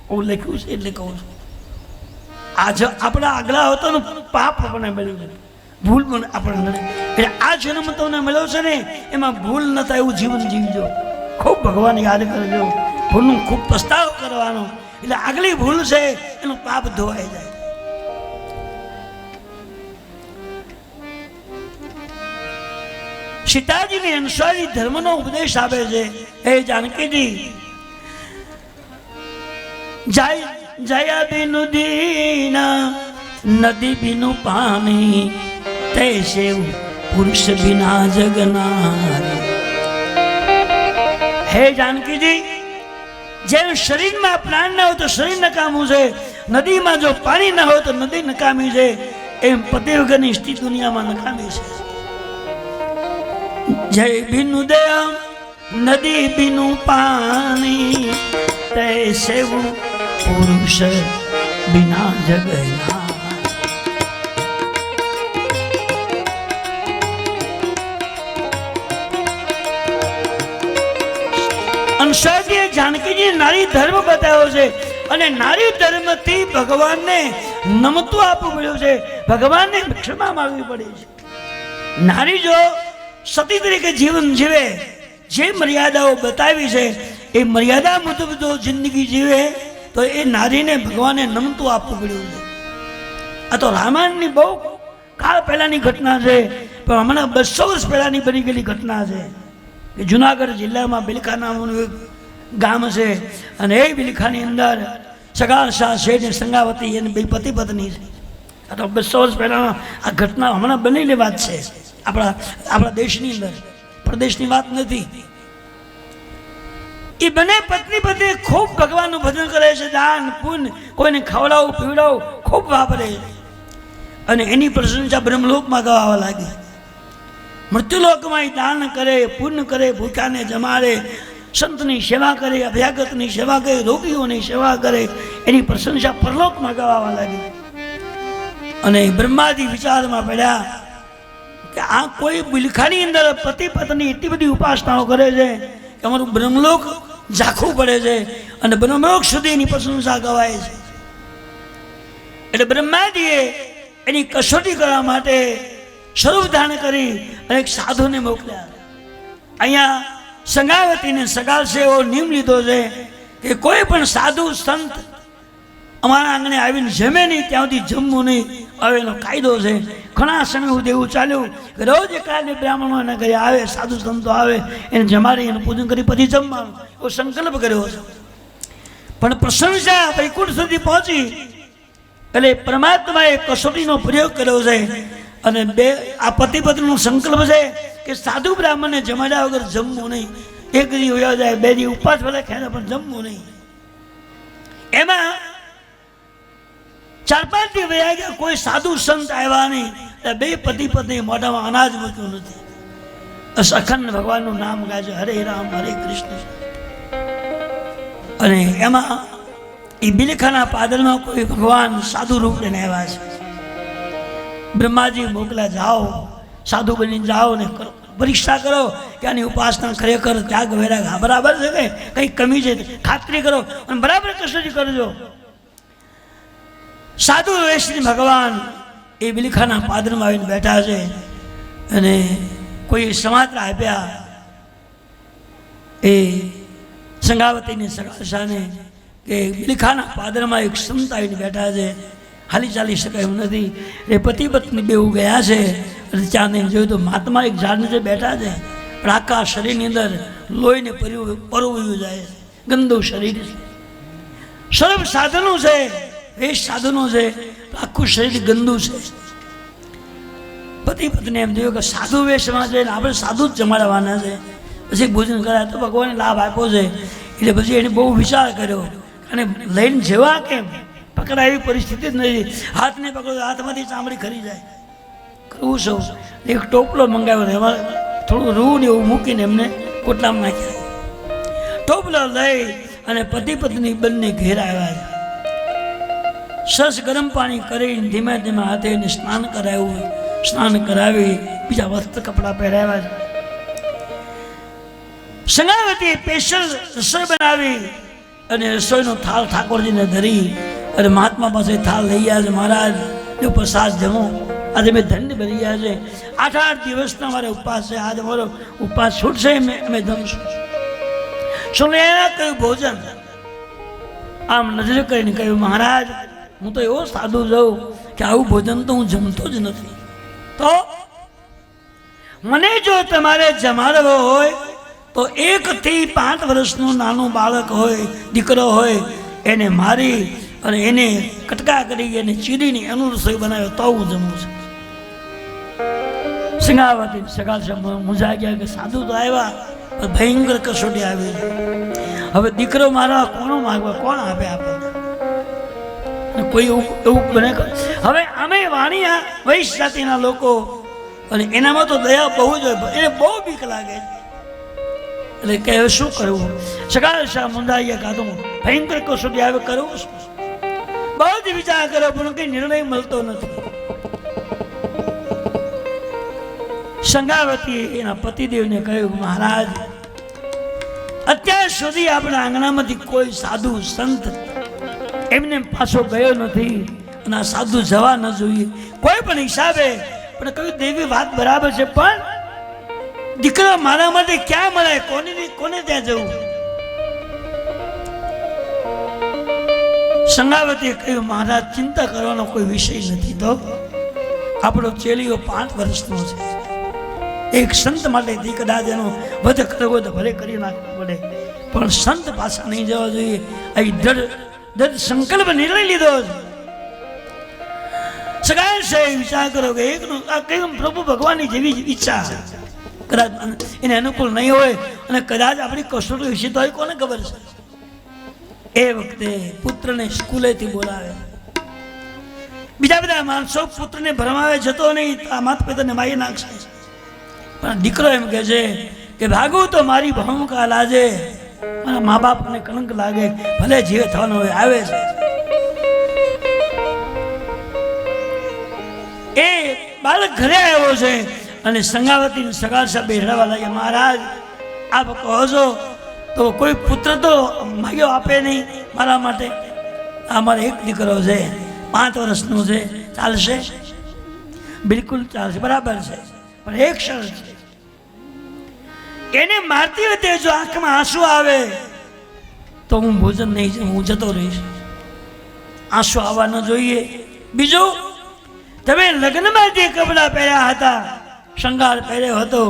A: હું લખ્યું છે એટલે કહું છું. આજ આપણા આગલા અવતારનું પાપ આપણને મળ્યું છે, ભૂલ પણ આપણને મળે. એટલે આ જન્મ તમને મળ્યો છે ને એમાં ભૂલ ન થાય એવું જીવન જીવજો. ખૂબ ભગવાન યાદ કરજો, ભૂલનું ખૂબ પસ્તાવો કરવાનો, એટલે આગલી ભૂલ છે એનું પાપ ધોવાઈ જાય. સીતાજીને અનુસારી ધર્મનો ઉપદેશ આપે છે. હે જાનકીજી, જયા બિનુ દીના નદી બિનુ પાણી તૈસે પુરુષ બિના જગનારી. હે જાનકીજી, જેમ શરીરમાં પ્રાણ ન હોય તો શરીર નકામું છે, નદીમાં જો પાણી ન હોય તો નદી નકામી છે, એમ પતિ વગરની સ્ત્રી દુનિયામાં નકામી છે. જય બિનુ દયા નદી બિનુ પાણી તૈસે પુરુષ બિના જગના. અંશાજીએ જાનકીજી નારી ધર્મ બતાવ્યો છે અને નારી ધર્મથી ભગવાનને નમતું આપવું પડ્યું છે, ભગવાનને ક્ષમા માંગવી પડી છે. નારી જો સતી તરીકે જીવન જીવે, જે મર્યાદાઓ બતાવી છે એ મર્યાદા મુજબ જો જિંદગી જીવે તો એ નારીને ભગવાને નમતું આપવું પડ્યું છે. આ તો રામાયણની બહુ કાળ પહેલાની ઘટના છે, પણ હમણાં 200 વર્ષ પહેલાની બની ગયેલી ઘટના છે કે જુનાગઢ જિલ્લામાં બિલખા નામનું એક ગામ છે અને એ બિલખાની અંદર સગાળ શાહ શેઠ અને સંગાવતી એની બે પતિ પત્ની છે. આ તો 200 વર્ષ પહેલાં આ ઘટના હમણાં બનેલી વાત છે, આપણા દેશની અંદર, પ્રદેશની વાત નથી. એ બંને પત્ની પત્ની ખૂબ ભગવાનનું ભજન કરે છે, દાન પુણ્ય, કોઈને ખવડાવું પીવડાવું ખૂબ વાપરે છે અને એની પ્રશંસા બ્રહ્મલોકમાં ગાવા લાગી. મૃત્યુલોકમાં એ દાન કરે, પુણ્ય કરે, ભૂખ્યાને જમાડે, સંતની સેવા કરે, અભ્યાગતની સેવા કરે, રોગીઓની સેવા કરે, એની પ્રશંસા પરલોકમાં ગાવા લાગી. અને બ્રહ્માજી વિચારમાં પડ્યા કે આ કોઈ બિલખાની અંદર પતિ પત્ની એટલી બધી ઉપાસનાઓ કરે છે કે અમારું બ્રહ્મલોક ઝાંખવું પડે છે અને બ્રહ્મલોક સુધી એની પ્રશંસા ગવાય છે. એટલે બ્રહ્માજીએ એની કસોટી કરવા માટે સ્વરૂપ ધારણ કરી અને એક સાધુને મોકલ્યા. અહીંયા સંગાવતીને સગાલ છે એવો નિયમ લીધો છે કે કોઈ પણ સાધુ સંત અમારા આંગણે આવીને જમે નહીં ત્યાં સુધી જમવું નહીં, હવે એનો કાયદો છે. ઘણા સમય સુધી એવું ચાલ્યું કે રોજ એકાદ બ્રાહ્મણોના ઘરે આવે, સાધુ સંતો આવે, એને જમાડી એનું પૂજન કરી પછી જમવાનું એવો સંકલ્પ કર્યો છે. પણ પ્રશંસા વૈકુંઠ સુધી પહોંચી એટલે પરમાત્માએ કસોટીનો પ્રયોગ કર્યો છે અને આ પતિ પત્નીનો સંકલ્પ છે કે સાધુ બ્રાહ્મણને જમાડ્યા વગર જમવું નહીં. એક દી હોયા જાય, 2 દી ઉપવાસ ભલે ખાય પણ જમવું નહીં. એમાં 4-5 દી વયા ગયા, કોઈ સાધુ સંત આવ્યા નહીં. બે પતિ પત્ની મોઢામાં અનાજ મૂક્યું નથી, અખંડ ભગવાનનું નામ ગાય છે, હરે રામ હરે કૃષ્ણ. અને એમાં એ બિલખાના પાદરમાં કોઈ ભગવાન સાધુ રૂપ લઈને આવ્યા છે. બ્રહ્માજી મોકલા, જાઓ સાધુ બની જાઓ ને પરીક્ષા કરો કે આની ઉપાસના ખરેખર ત્યાગ વૈરાગ બરાબર છે કે કંઈ કમી છે, ખાતરી કરો અને બરાબર કસોટી કરજો. સાધુ શ્રી ભગવાન એ બિલખાના પાદરમાં આવીને બેઠા છે અને કોઈ સમાચાર આપ્યા એ સંગાવતીને સગાશાને કે બિલખાના પાદરમાં એક સંત આવીને બેઠા છે, હાલી ચાલી શકાય એમ નથી. એ પતિ પત્ની બેઉ ગયા છે અને ત્યાં જોયું તો મહાત્મા એક ઝાડ નીચે બેઠા છે, પણ આખા શરીરની અંદર લોહીને પરવયું જાય, ગંદુ શરીર છે. સર્વ સાધનું છે, વેશ સાધુનો છે આખું શરીર ગંદુ છે. પતિ પત્ની એમ થયું કે સાધુ વેશમાં છે ને આપણે સાધુ જ જમાડવાના છે. પછી ભોજન કરાય તો ભગવાને લાભ આપ્યો છે. એટલે પછી એને બહુ વિચાર કર્યો અને લઈને જેવા કેમ પકડાય એવી પરિસ્થિતિ જ નથી. હાથને પકડો હાથમાંથી ચામડી ખરી જાય. કરવું શું? એક ટોપલો મંગાવ્યો એમાં થોડું રૂ ને એવું મૂકીને એમને પોટલામાં નાખ્યા. ટોપલો લઈ અને પતિ પત્ની બંને ઘેર આવ્યા. સરસ ગરમ પાણી કરીને ધીમે ધીમે હાથે એને સ્નાન કરાવ્યું. સ્નાન કરાવી બીજા વસ્ત્ર કપડાં પહેરાવ્યા. સંગાવતી સ્પેશિયલ રસોઈ બનાવી અને રસોઈનો થાળ ઠાકોરજીને ધરી અને મહાત્મા પાસે થાળ લઈ ગયા છે. મહારાજ જો પ્રસાદ જમો, આજે મેં ધન્ય બની ગયા છે. 8 દિવસના મારે ઉપવાસ છે. આજે મારો ઉપવાસ છૂટશે અમે જમશું. શું એના કહ્યું ભોજન? આમ નજર કરીને કહ્યું મહારાજ હું તો એવો સાધુ જાઉં કે આવું ભોજન તો હું જમતો જ નથી. તો મને જો તમારે જમાડવો હોય તો 1 થી 5 વર્ષનું નાનું બાળક હોય, દીકરો હોય, એને મારી અને એને કટકા કરી એને ચીરીને એનું રસોઈ બનાવ્યો તો હું જમું છું. સિંગાવતી સગા મુંજા ગયા કે સાધુ તો આવ્યા પણ ભયંકર કસોટી આવી. હવે દીકરો મારા કોનો માગવા, કોણ આપે આપણને? કોઈ એવું બને. હવે અમે વાણિયા વૈશ્ય જાતિના લોકો અને એનામાં તો દયા બહુ જ હોય. એને બહુ બીક લાગે એટલે કે હવે શું કરવું? સગા શાહ મુંડાઈએ કાઢું ભયંકર કસોટી આવે કરવું શું? બહુ જ વિચાર કર્યો પણ કઈ નિર્ણય મળતો નથી. સંગાવતી એના પતિદેવને કહ્યું મહારાજ અત્યાર સુધી આપણા આંગણામાંથી કોઈ સાધુ સંત એમને પાછો ગયો નથી અને આ સાધુ જવા ન જોઈએ કોઈ પણ હિસાબે. પણ કહ્યું દેવી વાત બરાબર છે પણ દીકરો મારા માટે ક્યાં મળે? કોને ત્યાં જવું? સંગાવતીએ કહ્યું મહારાજ ચિંતા કરવાનો કોઈ વિષય નથી. તો આપણો ચેલીઓ 5 વર્ષનો છે. એક સંત માટે કદાચ એનો વધ કરવો તો ભલે કરી નાખવો પડે પણ સંત પાછા નહીં જવા જોઈએ. અહીં દૃઢ સંકલ્પ નિર્ણય લીધો છે. સગાય સાહેબ વિચાર કરો કે એકનું આ કહ્યું પ્રભુ ભગવાનની જેવી ઈચ્છા કદાચ એને અનુકૂળ નહીં હોય અને કદાચ આપણી કસોટી વિશે તો કોને ખબર છે. એ વખતે પુત્રને સ્કૂલેથી બોલાવે. બીજા બધા માણસો પુત્રને ભરમાવે જતો નહીં આ માતા પિતાને મારી નાખશે. પણ દીકરો એમ કહે છે કે ભાગું તો મારી ભૂમિકા લાજે, મારા મા બાપને કલંક લાગે, ભલે જે થવાનું હોય આવે છે. એ બાળક ઘરે આવ્યો છે અને સંગાવતી સગા સાહેબ બેઠવા લાગ્યા. મહારાજ આપ કહો છો તો કોઈ પુત્ર તો માગ્યો આપે નહીં મારા માટે? અમારે એક દીકરો છે 5 વર્ષનો છે, ચાલશે? બિલકુલ ચાલશે, બરાબર છે. પણ એક શરત છે, એને મારતી વખતે જો આંખમાં આંસુ આવે તો હું ભોજન નહીં જમું, હું જતો રહીશ. આંસુ આવવા ન જોઈએ. બીજું, તમે લગ્નમાં જે કપડાં પહેર્યા હતા, શણગાર પહેર્યો હતો,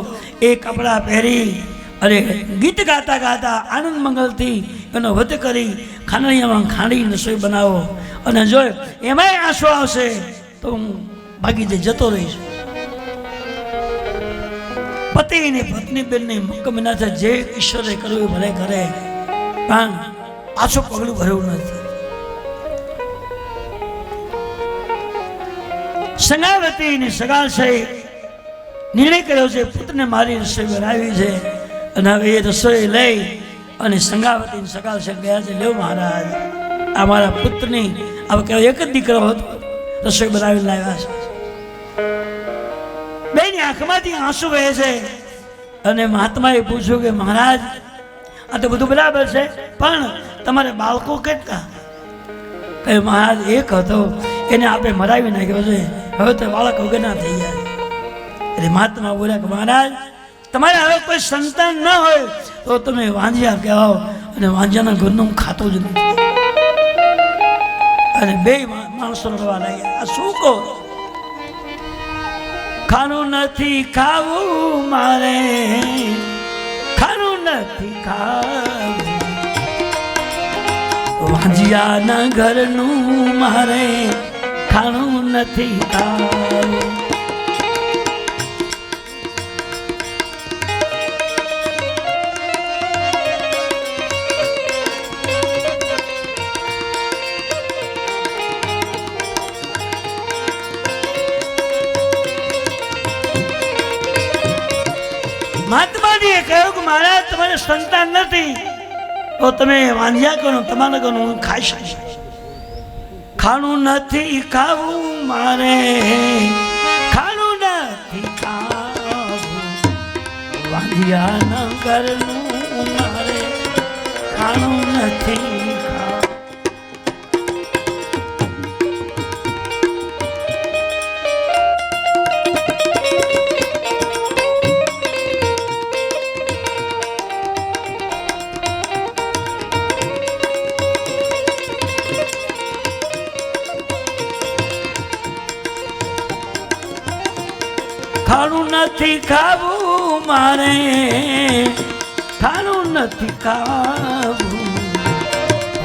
A: એ કપડાં પહેરી અને ગીત ગાતા ગાતા આનંદ મંગલથી એનો વધ કરી ખાંડણીયામાં ખાંડી રસોઈ બનાવો અને જો એમાંય આંસુ આવશે તો હું ભાગી જતો રહીશ. પતિ ને પત્ની બેનને મુકમના છે જે ઈશ્વરે કરવું એ ભલે કરે પણ પાછું પગલું ભરવું નથી. સંગાવતી ને સગા સાહેબ નિર્ણય કર્યો છે પુત્રને મારી રસોઈ બનાવી છે અને હવે એ રસોઈ લઈ અને સંગાવતી સગા સાહેબ ગયા છે. લ્યો મહારાજ આ મારા પુત્રની હવે કહેવાય એક જ દીકરો હતો, રસોઈ બનાવી લાવ્યા છે. બેની આંખમાંથી આંસુ વહે છે અને મહાત્માએ પૂછ્યું કે મહારાજ આ તો બધું બરાબર છે પણ તમારે બાળકો કેટલા? કહ્યું મહારાજ એક હતો, એને આપણે મરાવી નાખ્યો છે, હવે તો બાળક વગરના થઈ જાય. એટલે મહાત્મા બોલ્યા કે મહારાજ તમારે હવે કોઈ સંતાન ન હોય તો તમે વાંજિયા કહેવાઓ અને વાંજિયાના ઘરનું હું ખાતો જ નથી. અને 2 માણસો રડવા લાગ્યા. આ શું કહો? ખાનું નથી ખાવું મારે, ખાનું નથી ખાવું, વાંજિયાના ઘરનું મારે ખાણું નથી ખાવું. મહાત્માજીએ કહ્યું કે મહારાજ તમારે સંતાન નથી તો તમે વાંધ્યા કરો તમારે કરો હું ખાઈ શકીશ. ખાણું નથી ખાવું મારે ખાણું નથી ખાવું વાંધ્યાના ઘરનું મારે ખાણું નથી ખાવું. ખાણું નથી ખાવું મારે ખાણું નથી ખાવું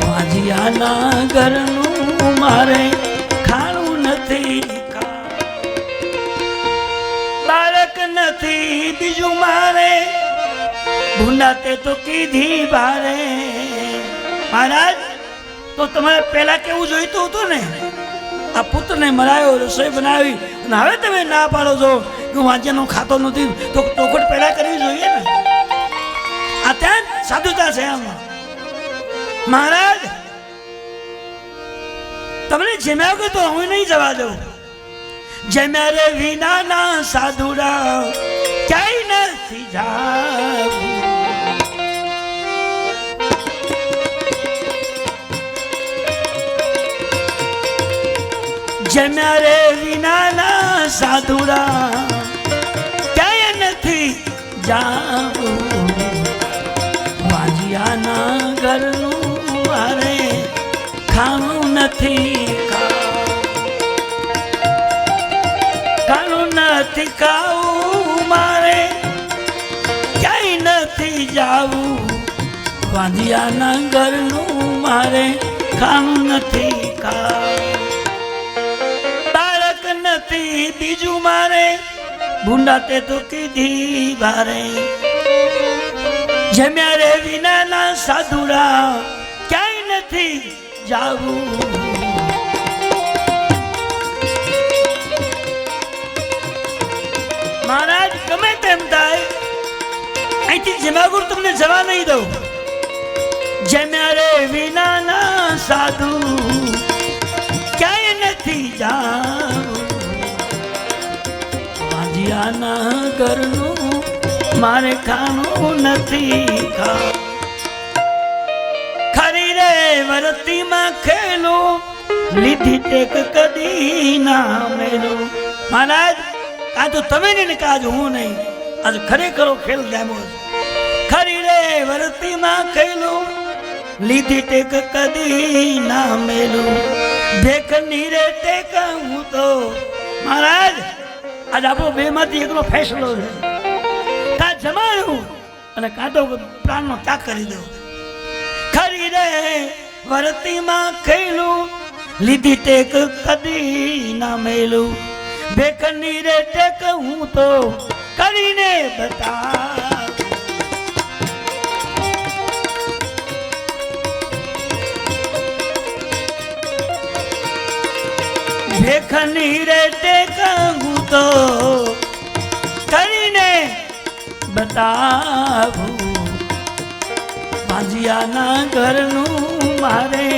A: વાંજિયાના ઘરનું મારે ખાણું નથી ખાવું. બાળક નથી બીજું મારે ભૂંડાતે તો કીધી ભારે. મહારાજ તો તમારે પહેલા કેવું જોઈતું હતું ને, આ પુત્રને મરાયો રસોઈ બનાવી અને હવે તમે ના પાડો છો કે હું વાંચ્યાનો ખાતો નથી તો ચોખટ પહેલા કરવી જોઈએ ને. આ ત્યાં સાધુતા છે આમાં. મહારાજ તમને જમ્યા વગર તો હું નહીં જવા દઉં. જમ્યા રે વિનાના સાધુડા ક્યાંય નથી જાવું. જમ્યા રે વિનાના સાધુડા ક્યાંય નથી જાવું. વાંજિયાના ઘરનું મારે ખાણું નથી ખાણું નથી ખાવું મારે ક્યાંય નથી જાવું. વાંજિયાના ઘરનું મારે ખાણું નથી ખાવું. બીજું મારે ભૂંડાતે તો કીધી ભારે. જમ્યા રે વિનાના સાધુડા ક્યાંય નથી જાવું. મહારાજ ગમે તેમ થાય અહીંથી જમાગુર તમને જવા નહીં દઉં. જમ્યા રે વિનાના સાધુ ક્યાંય નથી જાવું. વાંજિયાના ઘરનું મારે ખાણું નથી ખાવું. ખરી રે વરતીમાં ખેલો લીધી ટેક કદી ના મેલો. મહારાજ આ તો તમે ને કાજ હું નહીં. આજ ખરેખરો ખેલ જામ્યો છે. ખરી રે વરતીમાં ખેલો લીધી ટેક કદી ના મેલો. ભેખની રે ટેક હું તો. મહારાજ આજ આપણો બે માંથી એકનો ફેસલો છે. કા જમાડું અને કાં તો પ્રાણનો ત્યાગ કરી દઉં. ખરી રે વરતીમાં ખેલું લીધી ટેક કદી ના મેલું. ભેખની રે ટેક હું તો કરીને બતાવ. ભેખની રે ટેક હું તો કરીને બતાવું. વાંજિયાના ઘરનું મારે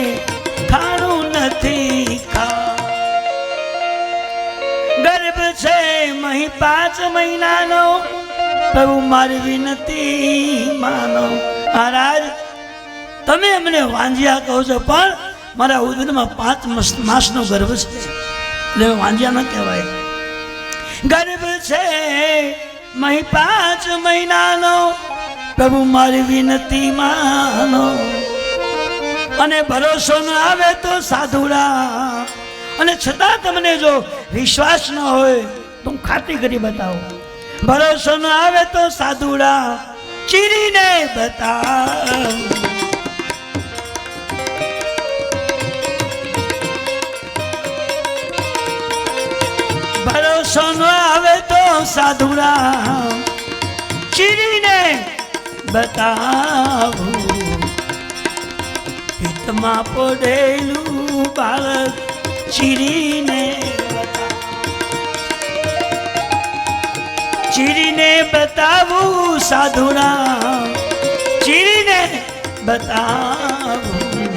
A: ખાણું નથી ખાવું. ગર્ભ છે મહી 5 મહિનાનો પ્રભુ મારી વિનતી માનો. મહારાજ તમે અમને વાંજિયા કહો છો પણ મારા ઉદરમાં 5 માસનો ગર્ભ છે એટલે વાંજિયા ન કહેવાય. ગર્ભ છે મહી 5 મહિનાનો પ્રભુ મારી વિનતી માનો. અને ભરોસો ન આવે તો સાધુડા. અને છતાં તમને જો વિશ્વાસ ન હોય તો હું ખાતરી કરી બતાવું. ભરોસો ન આવે તો સાધુડા ચીરીને બતાવ. ભરોસો ન આવે તો સાધુરા ચીરીને બતાવું, પિત્તમાં પડેલું બાળક ચીરીને ચીરીને બતાવું સાધુરા ચીરીને બતાવું,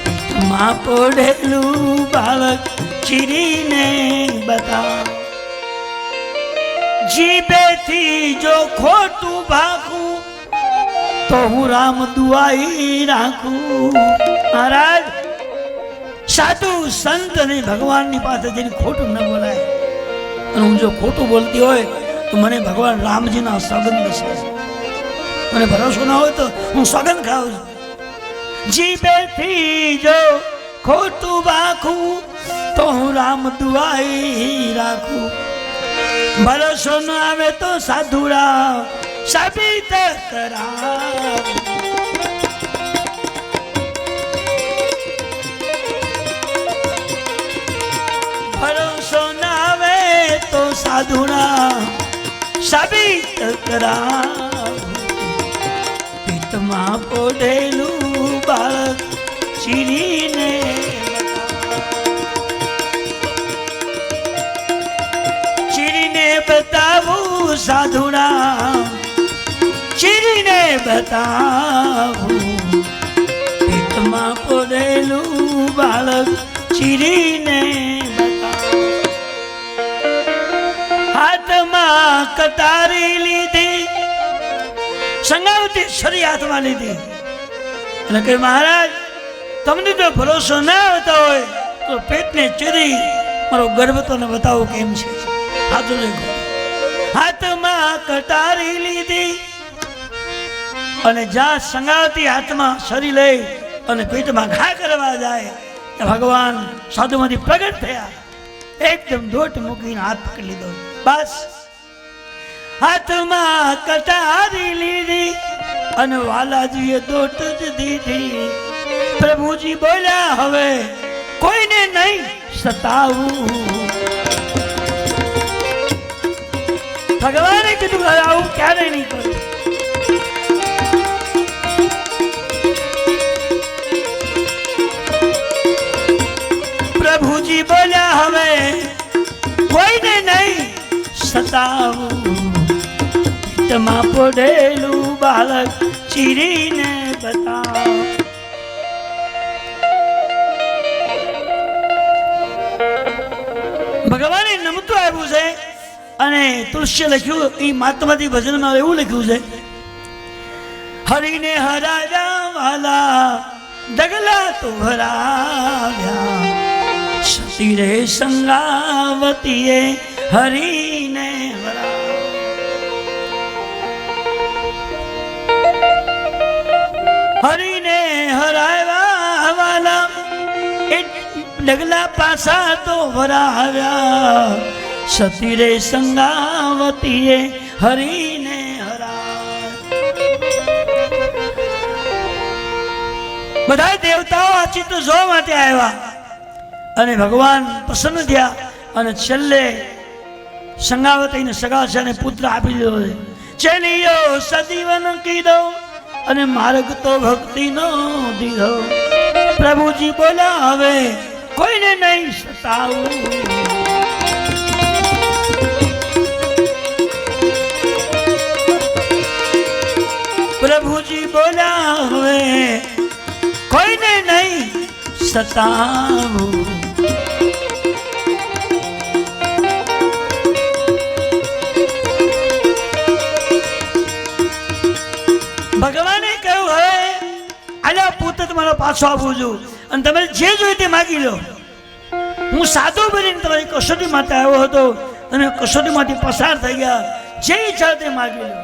A: પિત્તમાં પડેલું બાળક ચીરીને બતાવ. જીભેથી જો ખોટું ભાગું તો હું રામ દુઆઈ રાખું. મહારાજ સાધુ સંત અને ભગવાનની પાસે જઈને ખોટું ન બોલાય. અને હું જો ખોટું બોલતી હોય તો મને ભગવાન રામજીના સોગંદ છે. મને ભરોસો ના હોય તો હું સોગંદ ખાઉં છું. જીભેથી જો ખોટું ભાગું તો હું રામ દુઆઈ રાખું. ભરોસો ન આવે તો સાધુરા સાબિત કરાવ. ભરોસો ન આવે તો સાધુરા સાબિત કરાવ. પિત્તમાં પડેલું બાળક ચીરીને બતાવું સાધુરા ચીરીને બતાવું, પિત્તમાં પડેલું બાળક ચીરીને બતાવું. હાથમાં કટારી લીધી, સંગાવતી છરી હાથમાં લીધી અને કહે મહારાજ તમને જો ભરોસો ના આવતો હોય તો પેટને ચીરી મારો ગર્ભ તો બતાવો કેમ છે. હાથમાં કટારી લીધી અને જ્યાં સંગાવતી હાથમાં છરી લઈ અને પેટમાં ઘા કરવા જાય ભગવાન સાધુમાંથી પ્રગટ થયા. એકદમ દોટ મૂકીને હાથ પકડી લીધો. બસ હાથમાં કટારી લીધી અને વાલાજીએ દોટ જ દીધી. પ્રભુજી બોલ્યા હવે કોઈને નહીં સતાવું. ભગવાને કીધું આવું ક્યારે નહીં કરું. પ્રભુજી બોલ્યા હવે કોઈને નહીં સતાવું. પિત્તમાં પડેલું બાળક ચીરીને બતાવ. ભગવાને નમતું આવ્યું છે અને તુલસીએ લખ્યું એ મહાત્માથી ભજનમાં એવું લખ્યું છે હરિને હરાવ્યા વાલા ડગલા તો હરાવ્યા, સતી રે સંગાવતીએ હરિને હરિને હરાવ્યા વાલા એ ડગલા પાછા તો હરાવ્યા, સતી રે સંગાવતીએ હરિને હરાવ્યા. બધા દેવતાઓ આ ચિત્ર જોવા માટે આવ્યા અને ભગવાન પ્રસન્ન થયા અને છેલ્લે સંગાવતીને સગાશાને પુત્ર આપી દીધો. ચેલીયો સદીવન કીધો અને માર્ગ તો ભક્તિનો દીધો. પ્રભુજી બોલ્યા હવે કોઈને નહીં સતાવું. પ્રભુજી બોલ્યા હવે કોઈને નહીં સતાવું. ભગવાને કહ્યું હવે આલા પુત્ર તમારો પાછો આપું છું અને તમે જે જોઈએ તે માગી લો. હું સાધુ બનીને તમારી કસોટી માટે આવ્યો હતો, તમે કસોટીમાંથી પસાર થઈ ગયા, જે ઈચ્છા તે માગી લો.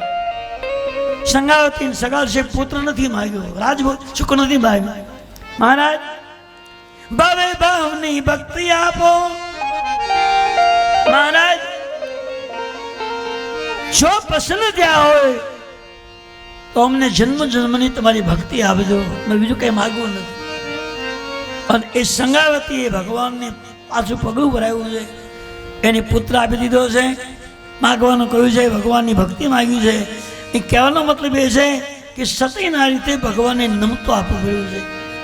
A: સંગાવતી સગાવશે પુત્ર નથી માગ્યો, રાજભોગ સુખ નથી માગ્યો. મહારાજ ભાવે ભાવની ભક્તિ આપો. મહારાજ જો પ્રસન્ન થયા હોય તો અમને જન્મ જન્મની તમારી ભક્તિ આપજો, મેં બીજું કઈ માગવું નથી. અને એ સંગાવતી એ ભગવાનને પાછું પગલું ભરાયું છે. એને પુત્ર આપી દીધો છે, માગવાનું કહ્યું છે, ભગવાનની ભક્તિ માગ્યું છે. એ કહેવાનો મતલબ એ છે કે સતીના રીતે ભગવાનને નમતું આપવું પડ્યું છે.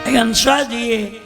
A: અહીં હંસરાજીએ